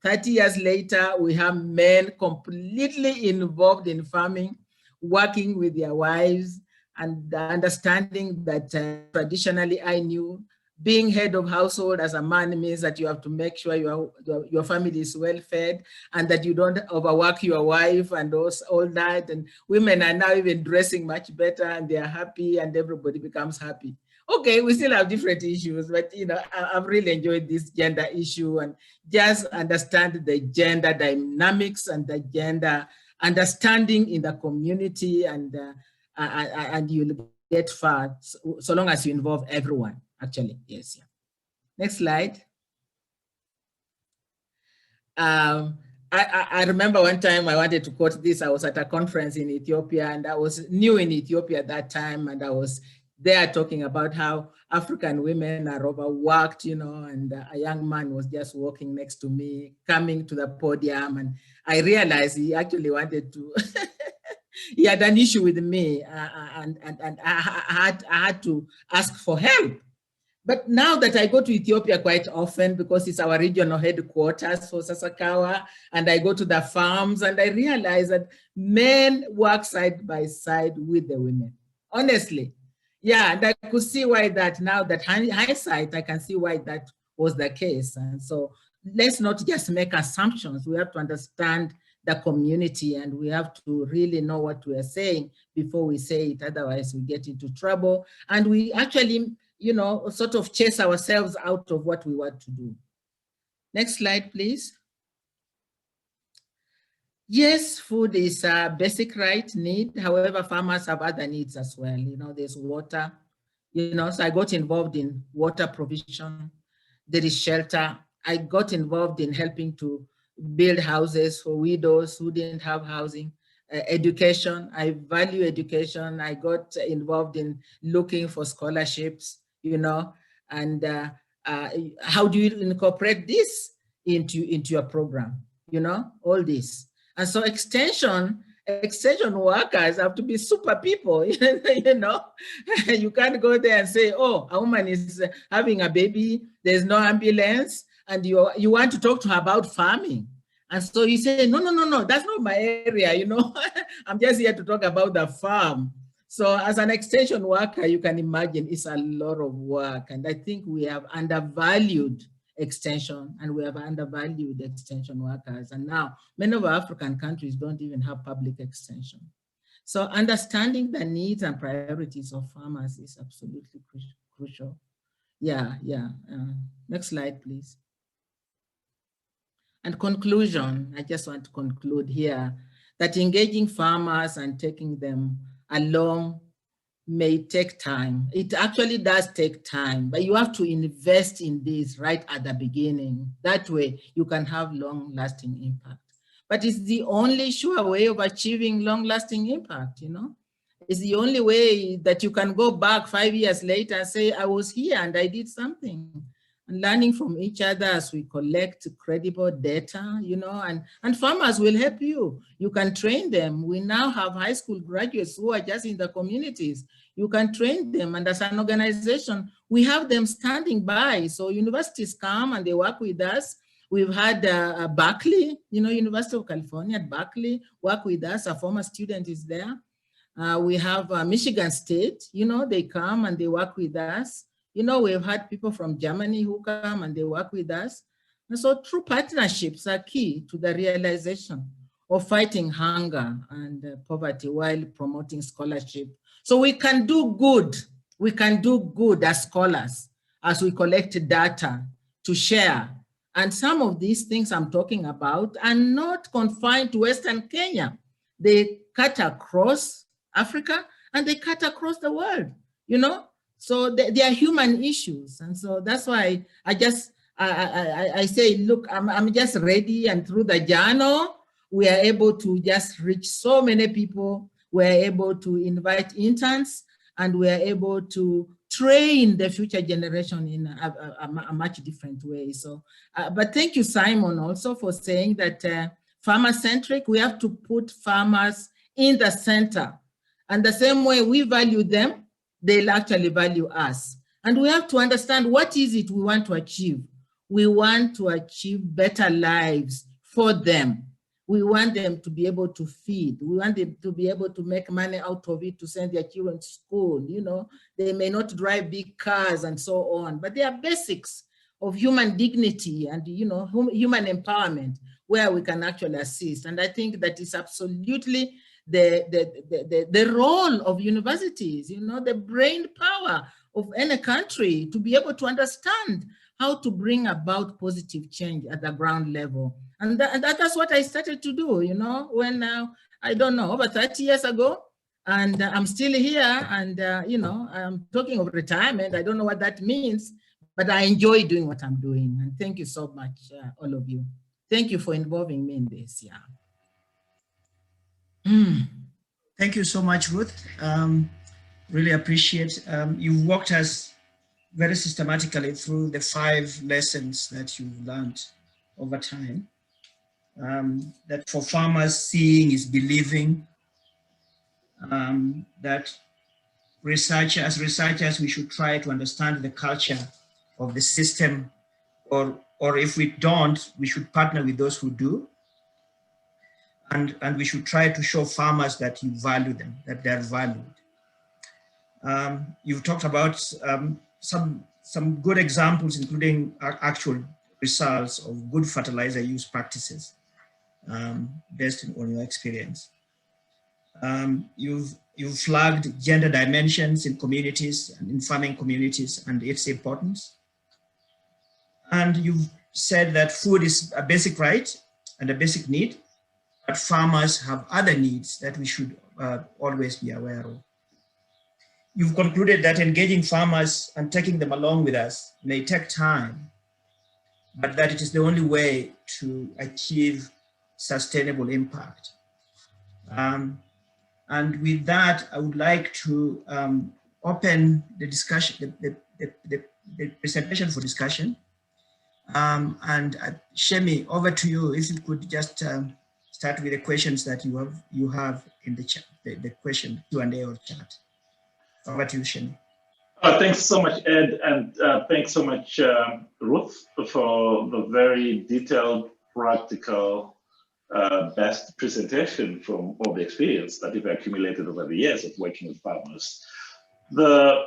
30 years later, we have men completely involved in farming, working with their wives, and understanding that traditionally I knew being head of household as a man means that you have to make sure your family is well fed and that you don't overwork your wife and all that. And women are now even dressing much better, and they are happy, and everybody becomes happy. Okay, we still have different issues, but you know, I've really enjoyed this gender issue, and just understand the gender dynamics and the gender understanding in the community, and you'll get far so long as you involve everyone. Actually, yes. Yeah. Next slide. I remember one time I wanted to quote this. I was at a conference in Ethiopia, and I was new in Ethiopia at that time, and I was there talking about how African women are overworked, you know, and a young man was just walking next to me, coming to the podium, and I realized he actually wanted to, he had an issue with me, and I had to ask for help. But now that I go to Ethiopia quite often, because it's our regional headquarters for Sasakawa, and I go to the farms, and I realize that men work side by side with the women, honestly. Yeah, and I could see why that, now that hindsight, I can see why that was the case. And so let's not just make assumptions. We have to understand the community, and we have to really know what we are saying before we say it. Otherwise, we get into trouble, and we actually, you know, sort of chase ourselves out of what we want to do. Next slide, please. Yes, food is a basic right need. However, farmers have other needs as well. You know, there's water, you know, so I got involved in water provision. There is shelter. I got involved in helping to build houses for widows who didn't have housing. Education, I value education. I got involved in looking for scholarships, you know, and how do you incorporate this into your program? You know, all this. And so extension workers have to be super people. You know, you can't go there and say, oh, a woman is having a baby, there's no ambulance, and you want to talk to her about farming. And so you say, no, that's not my area, you know. I'm just here to talk about the farm. So as an extension worker, you can imagine it's a lot of work. And I think we have undervalued extension, and we have undervalued extension workers. And now many of our African countries don't even have public extension. So understanding the needs and priorities of farmers is absolutely crucial. Yeah. Next slide, please. And conclusion, I just want to conclude here that engaging farmers and taking them along may take time. It actually does take time, but you have to invest in this right at the beginning. That way you can have long-lasting impact. But it's the only sure way of achieving long-lasting impact, you know? It's the only way that you can go back 5 years later and say, I was here and I did something. And learning from each other as we collect credible data, you know, and farmers will help you. You can train them. We now have high school graduates who are just in the communities. You can train them, and as an organization, we have them standing by. So universities come and they work with us. We've had Berkeley, you know, University of California at Berkeley work with us. A former student is there. We have Michigan State, you know, they come and they work with us. You know, we've had people from Germany who come and they work with us. And so true partnerships are key to the realization of fighting hunger and poverty while promoting scholarship. So we can do good. We can do good as scholars as we collect data to share. And some of these things I'm talking about are not confined to Western Kenya. They cut across Africa and they cut across the world, you know? So they are human issues. And so that's why I say, look, I'm just ready. And through the journal, we are able to just reach so many people. We're able to invite interns, and we're able to train the future generation in a much different way. So, but thank you, Simon, also for saying that farmer-centric, we have to put farmers in the center. And the same way we value them, they'll actually value us. And we have to understand what is it we want to achieve. We want to achieve better lives for them. We want them to be able to feed. We want them to be able to make money out of it to send their children to school. You know, they may not drive big cars and so on, but they are basics of human dignity and, you know, human empowerment where we can actually assist. And I think that is absolutely the role of universities, you know, the brain power of any country to be able to understand how to bring about positive change at the ground level. And that's what I started to do, you know, when, I don't know, over 30 years ago, and I'm still here, and, you know, I'm talking of retirement. I don't know what that means, but I enjoy doing what I'm doing. And thank you so much, all of you. Thank you for involving me in this, yeah. Thank you so much, Ruth. Really appreciate. You've walked us very systematically through the 5 lessons that you've learned over time. That for farmers, seeing is believing. That as researchers, we should try to understand the culture of the system, or if we don't, we should partner with those who do. And we should try to show farmers that you value them, that they're valued. You've talked about some good examples, including actual results of good fertilizer use practices based on your experience. You've flagged gender dimensions in communities and in farming communities and its importance. And you've said that food is a basic right and a basic need, but farmers have other needs that we should always be aware of. You've concluded that engaging farmers and taking them along with us may take time, but that it is the only way to achieve sustainable impact. And with that, I would like to open the discussion, the the presentation for discussion. And Shemi, over to you. If you could just start with the questions that you have in the chat, the question Q&A or chat. Over to you, Shemi. Thanks so much, Ed, and thanks so much, Ruth, for the very detailed, practical, best presentation from all the experience that you've accumulated over the years of working with farmers. The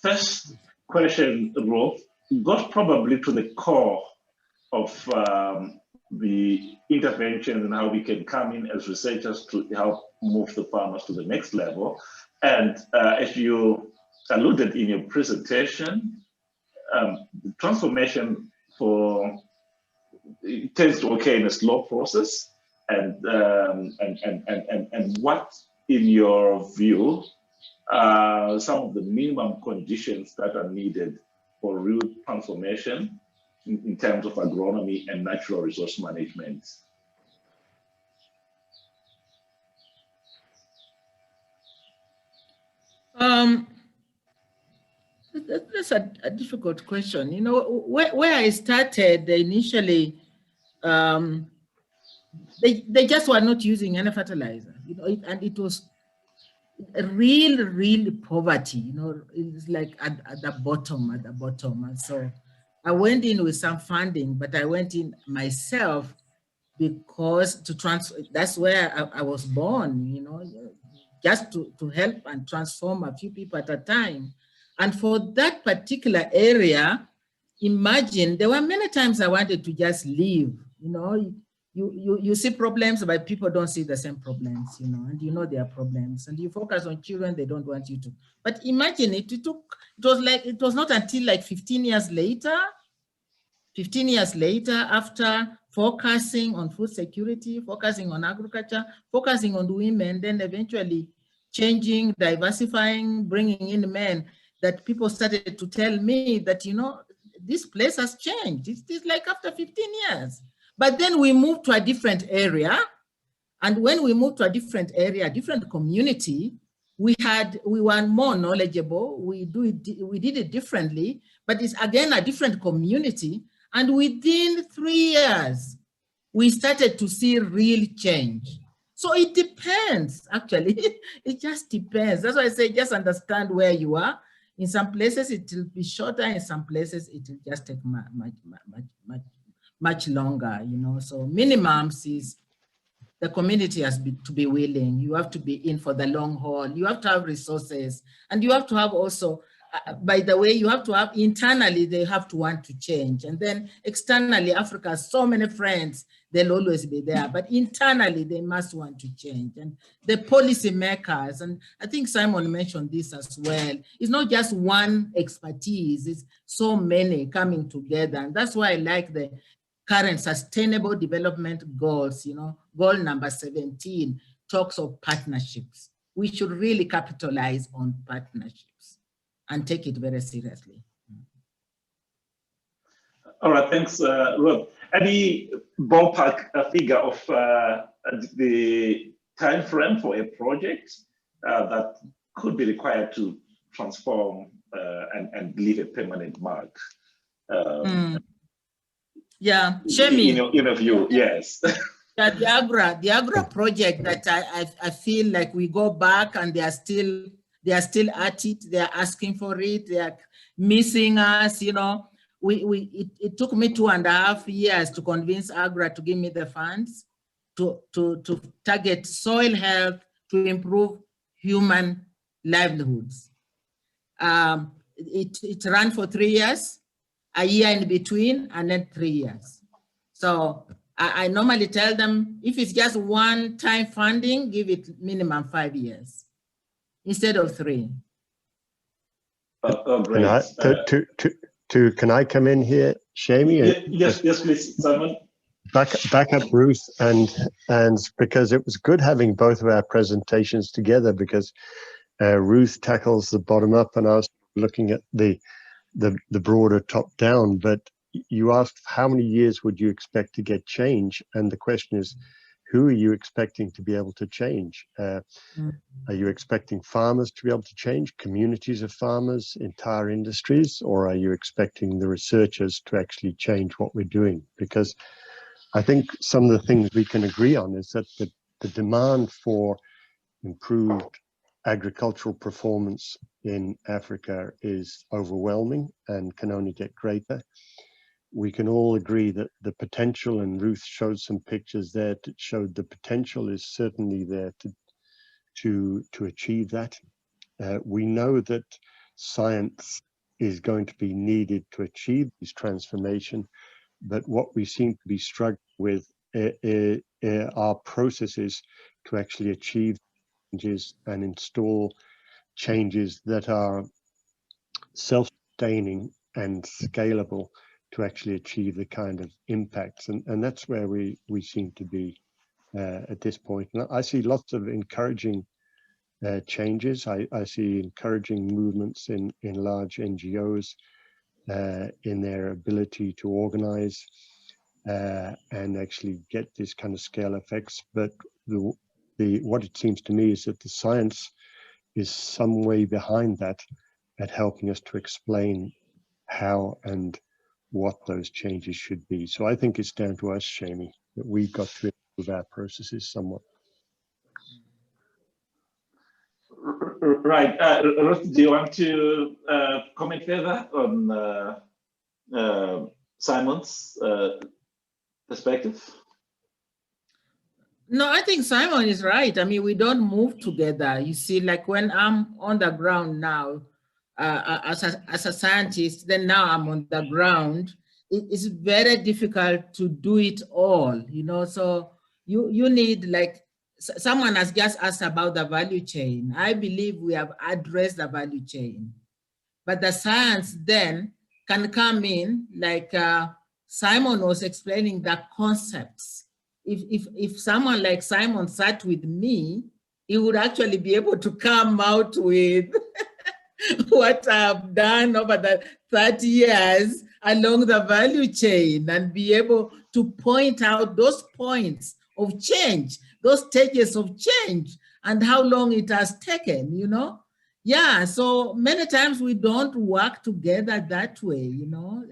first question, Ruth, got probably to the core of the intervention and how we can come in as researchers to help move the farmers to the next level. And as you alluded in your presentation, the transformation it tends to occur in a slow process. And what, in your view, are some of the minimum conditions that are needed for real transformation in terms of agronomy and natural resource management? That's a difficult question. You know, where I started initially, they just were not using any fertilizer, you know, and it was real poverty, you know, it's like at the bottom. And so I went in with some funding, but I went in myself because that's where I was born, you know, just to help and transform a few people at a time. And for that particular area, imagine there were many times I wanted to just leave, you know. You see problems, but people don't see the same problems, you know, and you know their problems, and you focus on children, they don't want you to. But imagine it was not until like 15 years later, after focusing on food security, focusing on agriculture, focusing on women, then eventually changing, diversifying, bringing in men, that people started to tell me that, you know, this place has changed. It's like after 15 years. But then we moved to a different area. And when we moved to a different area, a different community, we were more knowledgeable. We did it differently, but it's again a different community. And within 3 years, we started to see real change. So it depends, actually. It just depends. That's why I say just understand where you are. In some places, it will be shorter. In some places, it will just take much longer, you know. So minimums is the community has to be willing. You have to be in for the long haul. You have to have resources, and you have to have also, by the way, you have to have internally, they have to want to change. And then externally, Africa has so many friends, they'll always be there. But internally, they must want to change. And the policy makers, and I think Simon mentioned this as well, it's not just one expertise, it's so many coming together. And that's why I like the current sustainable development goals, you know, goal number 17 talks of partnerships. We should really capitalize on partnerships and take it very seriously. All right, thanks, Rob. Any ballpark figure of the time frame for a project that could be required to transform and leave a permanent mark? Yeah, Shemi. In a view, yes. Yeah, the Agra project that I feel like we go back and they are still at it. They are asking for it. They are missing us. You know, it took me 2.5 years to convince Agra to give me the funds to target soil health to improve human livelihoods. It ran for 3 years. A year in between, and then 3 years. So I normally tell them, if it's just one-time funding, give it minimum 5 years instead of 3. Great. Can I come in here, Shami? Yes, please, Simon. Back up Ruth, and because it was good having both of our presentations together, because Ruth tackles the bottom up, and I was looking at the broader top down. But you asked how many years would you expect to get change, and the question is, who are you expecting to be able to change? Are you expecting farmers to be able to change, communities of farmers, entire industries, or are you expecting the researchers to actually change what we're doing? Because I think some of the things we can agree on is that the demand for improved agricultural performance in Africa is overwhelming and can only get greater. We can all agree that the potential, and Ruth showed some pictures there that showed the potential is certainly there to achieve that. We know that science is going to be needed to achieve this transformation, but what we seem to be struggling with are processes to actually achieve changes and install changes that are self-sustaining and scalable to actually achieve the kind of impacts. And that's where we seem to be at this point. And I see lots of encouraging changes. I see encouraging movements in large NGOs in their ability to organize and actually get this kind of scale effects. But what it seems to me is that the science is some way behind that at helping us to explain how and what those changes should be. So I think it's down to us, Shami, that we've got to improve our processes somewhat. Right. Ruth, do you want to comment further on Simon's perspective? No, I think Simon is right. I mean, we don't move together. You see, like when I'm on the ground now, as a scientist, then now I'm on the ground, it's very difficult to do it all, you know, so you need, like, someone has just asked about the value chain. I believe we have addressed the value chain, but the science then can come in, like Simon was explaining the concepts. If someone like Simon sat with me, he would actually be able to come out with what I've done over the 30 years along the value chain and be able to point out those points of change, those stages of change, and how long it has taken, you know? Yeah, so many times we don't work together that way, you know,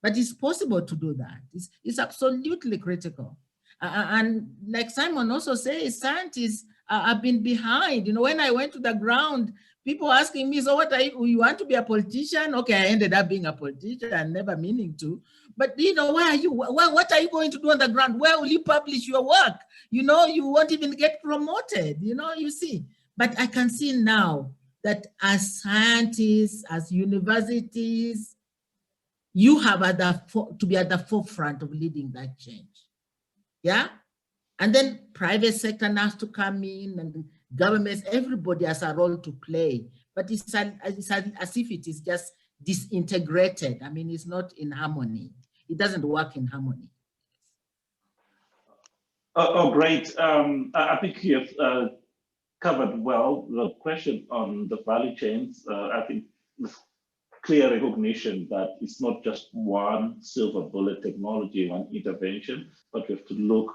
but it's possible to do that. It's absolutely critical. And like Simon also says, scientists have been behind. You know, when I went to the ground, people asking me, so what are you want to be a politician? Okay, I ended up being a politician, never meaning to. But, you know, where are you? What are you going to do on the ground? Where will you publish your work? You know, you won't even get promoted, you know, you see. But I can see now that as scientists, as universities, you have to be at the forefront of leading that change. Yeah? And then private sector has to come in, and governments, everybody has a role to play. But it's as if it is just disintegrated. I mean, it's not in harmony. It doesn't work in harmony. Oh, great. I think you have covered well the question on the value chains. I think with clear recognition that it's not just one silver bullet technology, one intervention, but we have to look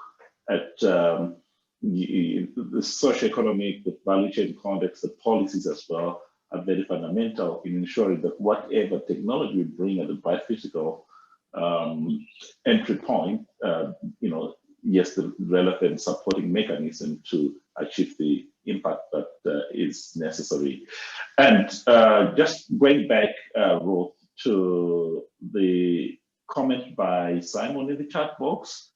at the socioeconomic, the value chain context, the policies as well are very fundamental in ensuring that whatever technology we bring at the biophysical entry point, you know, yes, the relevant supporting mechanism to achieve the impact that is necessary. And just going back, Ruth, to the comment by Simon in the chat box,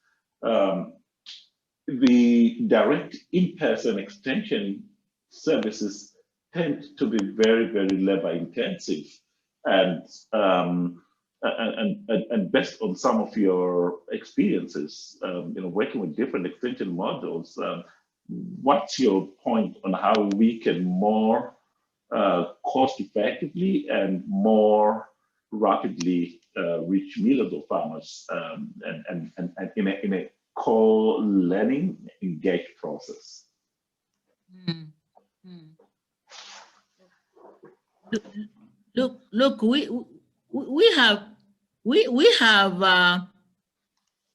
the direct in-person extension services tend to be very, very labor intensive. And based on some of your experiences, you know, working with different extension models, what's your point on how we can more cost effectively and more rapidly reach millions of farmers and in a co-learning engaged process? Look, we have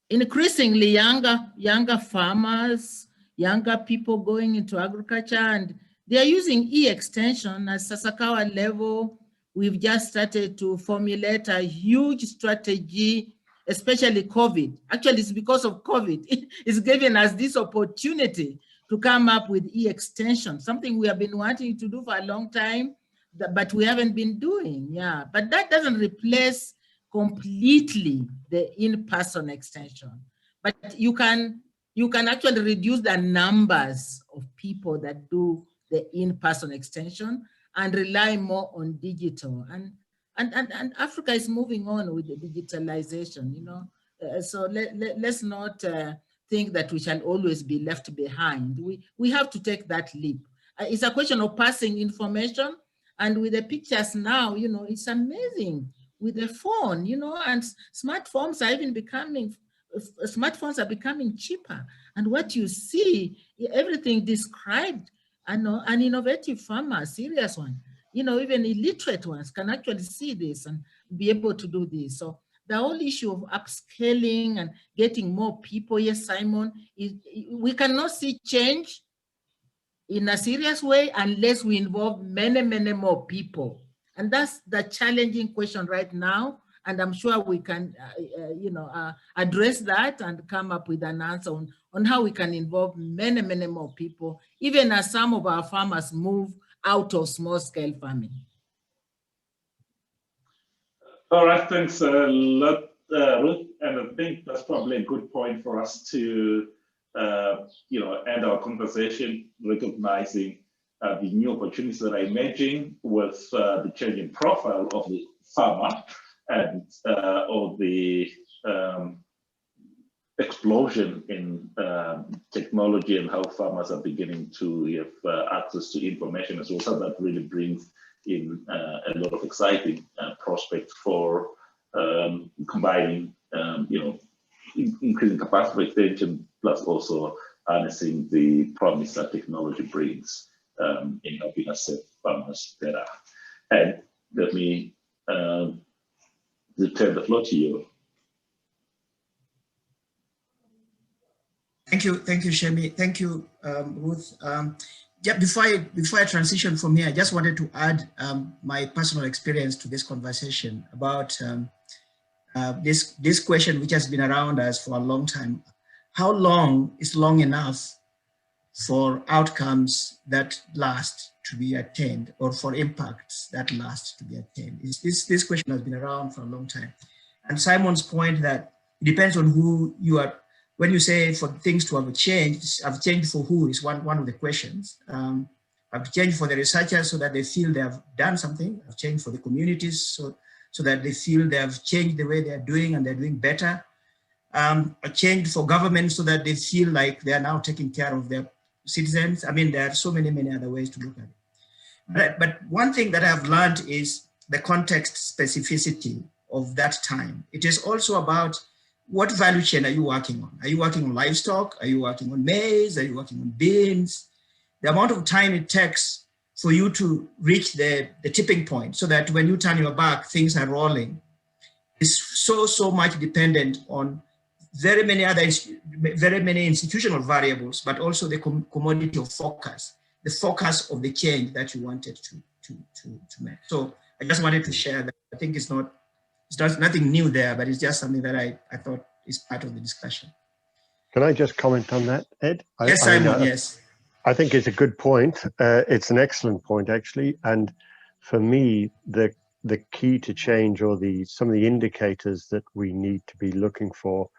increasingly younger farmers, younger people going into agriculture, and they are using e-extension at Sasakawa level. We've just started to formulate a huge strategy, especially COVID. Actually, it's because of COVID. It's given us this opportunity to come up with e-extension, something we have been wanting to do for a long time, but we haven't been doing, yeah. But that doesn't replace completely the in-person extension. But you can actually reduce the numbers of people that do the in-person extension and rely more on digital. And Africa is moving on with the digitalization, you know. So let's not think that we shall always be left behind. We have to take that leap. It's a question of passing information, and with the pictures now, you know, it's amazing with the phone, you know, and smartphones are even becoming cheaper. And what you see, everything described, an innovative farmer, a serious one, you know, even illiterate ones can actually see this and be able to do this. So the whole issue of upscaling and getting more people, yes, Simon, we cannot see change in a serious way unless we involve many, many more people. And that's the challenging question right now. And I'm sure we can, address that and come up with an answer on how we can involve many, many more people, even as some of our farmers move out of small-scale farming. All right, thanks a lot, Ruth. And I think that's probably a good point for us to, end our conversation, recognizing the new opportunities that are emerging with the changing profile of the farmer and or the explosion in technology and how farmers are beginning to have access to information as well. So that really brings in a lot of exciting prospects for combining, increasing capacity extension, plus also harnessing the promise that technology brings in helping us serve farmers better. And let me return the floor to you. Thank you, Shemi. Thank you, Ruth. Yeah, before I transition from here, I just wanted to add my personal experience to this conversation about this question, which has been around us for a long time. How long is long enough for outcomes that last to be attained, or for impacts that last to be attained? This question has been around for a long time. And Simon's point that it depends on who you are. When you say for things to have changed for who is one of the questions. I've changed for the researchers so that they feel they have done something. I've changed for the communities so that they feel they have changed the way they are doing and they're doing better. I changed for government so that they feel like they are now taking care of their citizens. I mean, there are so many other ways to look at it. But one thing that I've learned is the context specificity of that time. It is also about what value chain are you working on? Are you working on livestock? Are you working on maize? Are you working on beans? The amount of time it takes for you to reach the tipping point so that when you turn your back, things are rolling is so much dependent on very many institutional variables, but also the commodity of focus, the focus of the change that you wanted to make. So I just wanted to share that. I think it's nothing new there, but it's just something that I thought is part of the discussion. Can I just comment on that, Ed? Yes, Simon, yes. I think it's a good point. It's an excellent point, actually. And for me, the key to change, or some of the indicators that we need to be looking for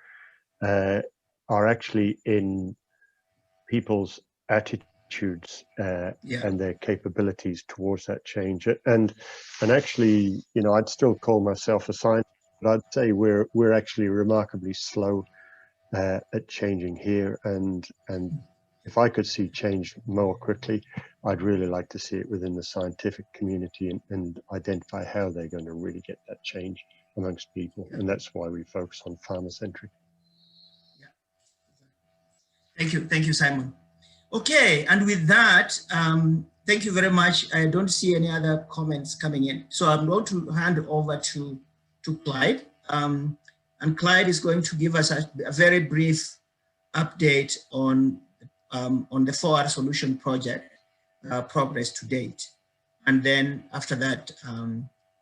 are actually in people's attitudes and their capabilities towards that change. And actually, I'd still call myself a scientist, but I'd say we're actually remarkably slow at changing here. And if I could see change more quickly, I'd really like to see it within the scientific community and identify how they're going to really get that change amongst people. And that's why we focus on farmer-centric. Thank you, Simon. Okay, and with that, thank you very much. I don't see any other comments coming in. So I'm going to hand over to Clyde. And Clyde is going to give us a very brief update on the 4R Solution project progress to date. And then after that,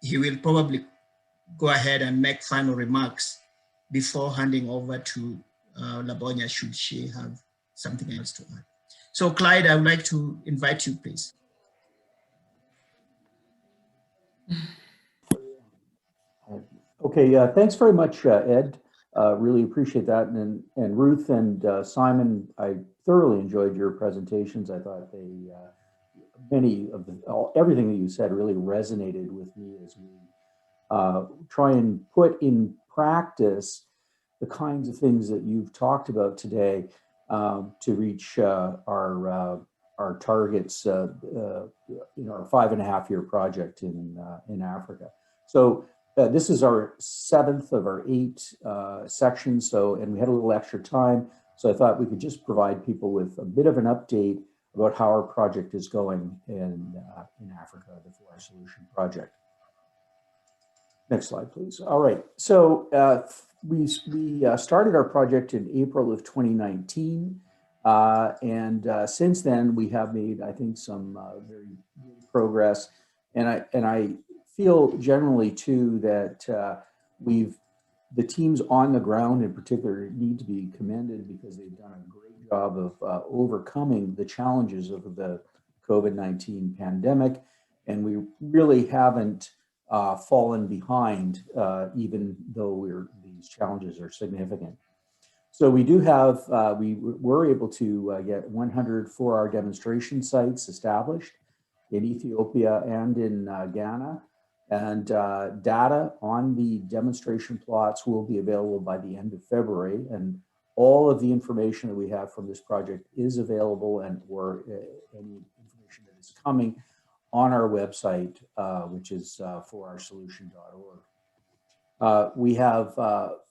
he will probably go ahead and make final remarks before handing over to Labonia should she have something else to add. So Clyde, I would like to invite you, please. Okay, thanks very much, Ed. Really appreciate that. And Ruth and Simon, I thoroughly enjoyed your presentations. I thought they, everything that you said really resonated with me as we try and put in practice the kinds of things that you've talked about today to reach our targets in our 5.5-year project in Africa. So this is our 7th of our 8 sections. And we had a little extra time. So I thought we could just provide people with a bit of an update about how our project is going in Africa, the 4R Solution project. Next slide, please. All right. So we started our project in April of 2019. And since then, we have made, I think, some very good progress. And I feel generally too that the teams on the ground in particular need to be commended because they've done a great job of overcoming the challenges of the COVID-19 pandemic. And we really haven't fallen behind, even though these challenges are significant. So we do have, we were able to get 100 4R demonstration sites established in Ethiopia and in Ghana. And data on the demonstration plots will be available by the end of February. And all of the information that we have from this project is available, and or any information that is coming on our website, which is 4rsolution.org. We have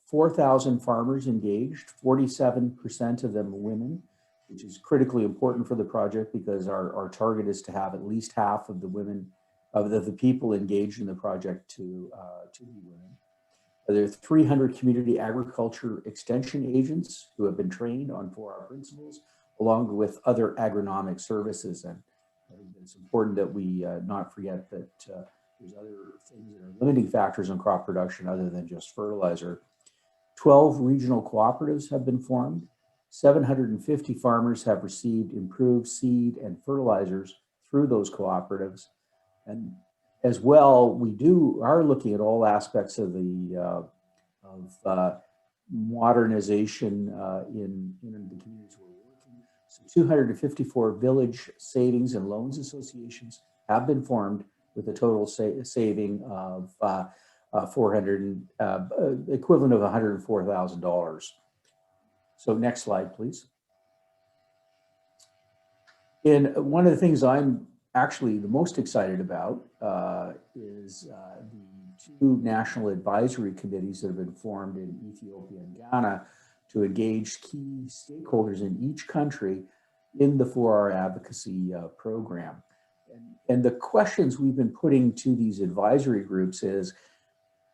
4,000 farmers engaged, 47% of them women, which is critically important for the project because our target is to have at least half of the women, of the people engaged in the project to be women. There are 300 community agriculture extension agents who have been trained on 4R principles, along with other agronomic services. And I think it's important that we not forget that there's other things that are limiting factors on crop production other than just fertilizer. 12 regional cooperatives have been formed. 750 farmers have received improved seed and fertilizers through those cooperatives. And as well, we are looking at all aspects of the modernization in the communities where we're working. So 254 village savings and loans associations have been formed with a total saving of equivalent of $104,000. So next slide, please. And one of the things I'm actually the most excited about is the 2 national advisory committees that have been formed in Ethiopia and Ghana to engage key stakeholders in each country in the 4R advocacy program. And the questions we've been putting to these advisory groups is,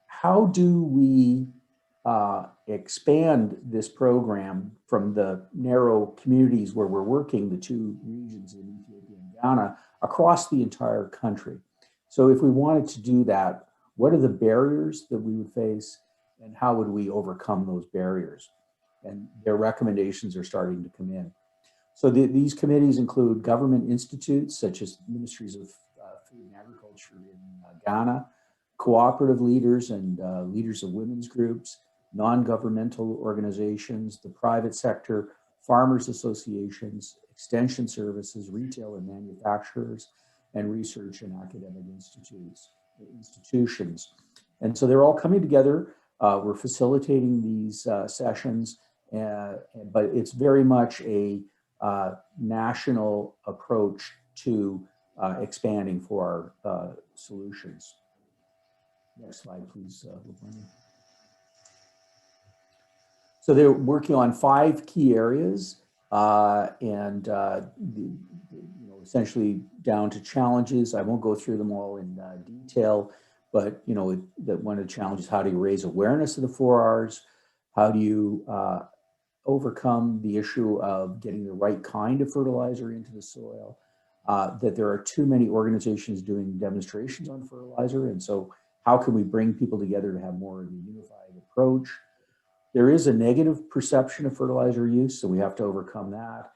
how do we expand this program from the narrow communities where we're working, the 2 regions in Ethiopia and Ghana, across the entire country? So if we wanted to do that, what are the barriers that we would face, and how would we overcome those barriers? And their recommendations are starting to come in. So these committees include government institutes such as ministries of food and agriculture in Ghana, cooperative leaders and leaders of women's groups, non-governmental organizations, the private sector, farmers associations, extension services, retail and manufacturers, and research and academic institutions. And so they're all coming together. We're facilitating these sessions, but it's very much a national approach to expanding for our solutions. Next slide, please, Labonia. So they're working on 5 key areas, essentially down to challenges. I won't go through them all in detail, but one of the challenges, how do you raise awareness of the 4Rs? How do you overcome the issue of getting the right kind of fertilizer into the soil? That there are too many organizations doing demonstrations on fertilizer, and so how can we bring people together to have more of a unified approach? There is a negative perception of fertilizer use, so we have to overcome that.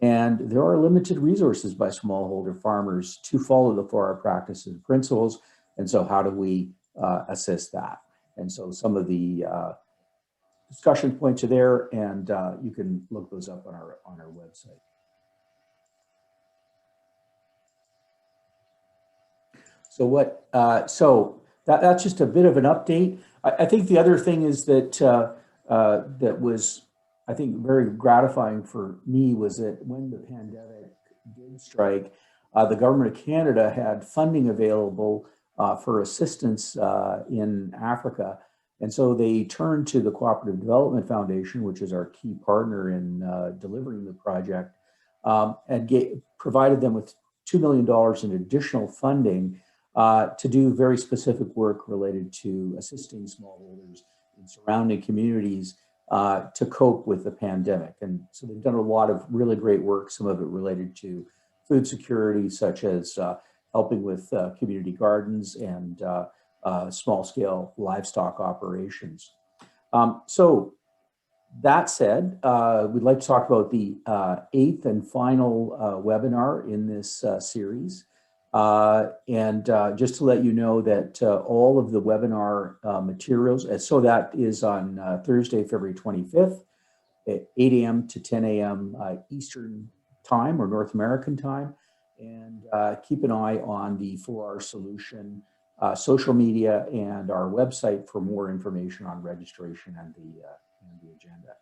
And there are limited resources by smallholder farmers to follow the 4R practices and principles. And so how do we assist that? And so some of the discussion points are there, and you can look those up on our website. So that's just a bit of an update. I think the other thing is that that was, I think, very gratifying for me was that when the pandemic did strike, the government of Canada had funding available for assistance in Africa. And so they turned to the Cooperative Development Foundation, which is our key partner in delivering the project, and provided them with $2 million in additional funding to do very specific work related to assisting smallholders in surrounding communities to cope with the pandemic. And so they've done a lot of really great work, some of it related to food security, such as helping with community gardens and small-scale livestock operations. So that said, we'd like to talk about the 8th and final webinar in this series. And just to let you know that all of the webinar materials, so that is on Thursday, February 25th at 8 a.m. to 10 a.m. Eastern time or North American time. And keep an eye on the 4R Solution social media and our website for more information on registration and the agenda.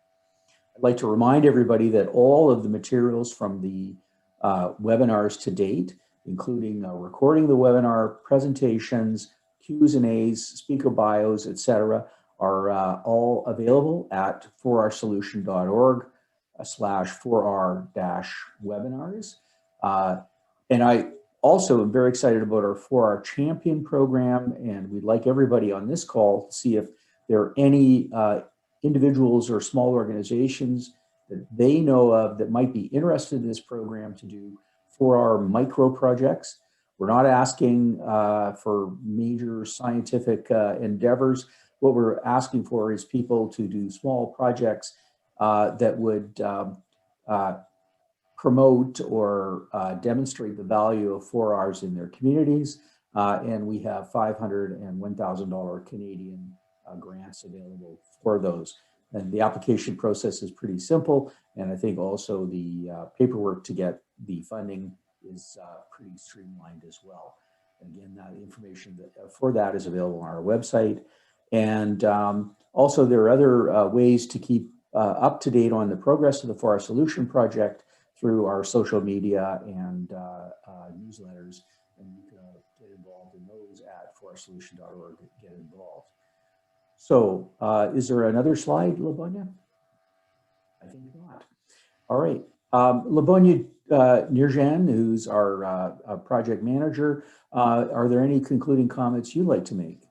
I'd like to remind everybody that all of the materials from the webinars to date, including recording the webinar, presentations, Q's and A's, speaker bios, etc., are all available at 4rsolution.org/4R-webinars. And I also am very excited about our 4R Champion program, and we'd like everybody on this call to see if there are any individuals or small organizations that they know of that might be interested in this program to do 4R micro projects. We're not asking for major scientific endeavors. What we're asking for is people to do small projects that would promote or demonstrate the value of 4Rs in their communities. And we have $500 and $1,000 Canadian grants available for those. And the application process is pretty simple. And I think also the paperwork to get the funding is pretty streamlined as well. And again, that information for that is available on our website. And also there are other ways to keep up to date on the progress of the 4R Solution project through our social media and newsletters. And you can get involved in those at 4rsolution.org, get involved. So is there another slide, Labonya? I think not. All right. Labonya Nirjan, who's our project manager, are there any concluding comments you'd like to make?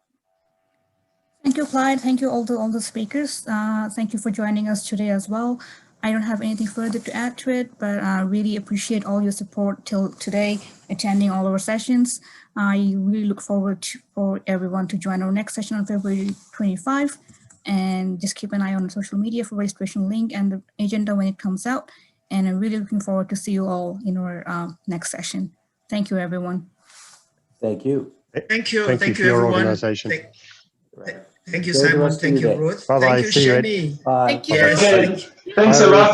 Thank you, Clyde. Thank you all the speakers. Thank you for joining us today as well. I don't have anything further to add to it, but I really appreciate all your support till today, attending all our sessions. I really look forward for everyone to join our next session on February 25, and just keep an eye on social media for registration link and the agenda when it comes out. And I'm really looking forward to see you all in our next session. Thank you, everyone. Thank you. Thank you. Thank you for your organization. Thank you, Simon. Thank you, Ruth. Bye-bye. Thank you, See you. Shami. Bye. Thank you. Yes. Thanks a lot.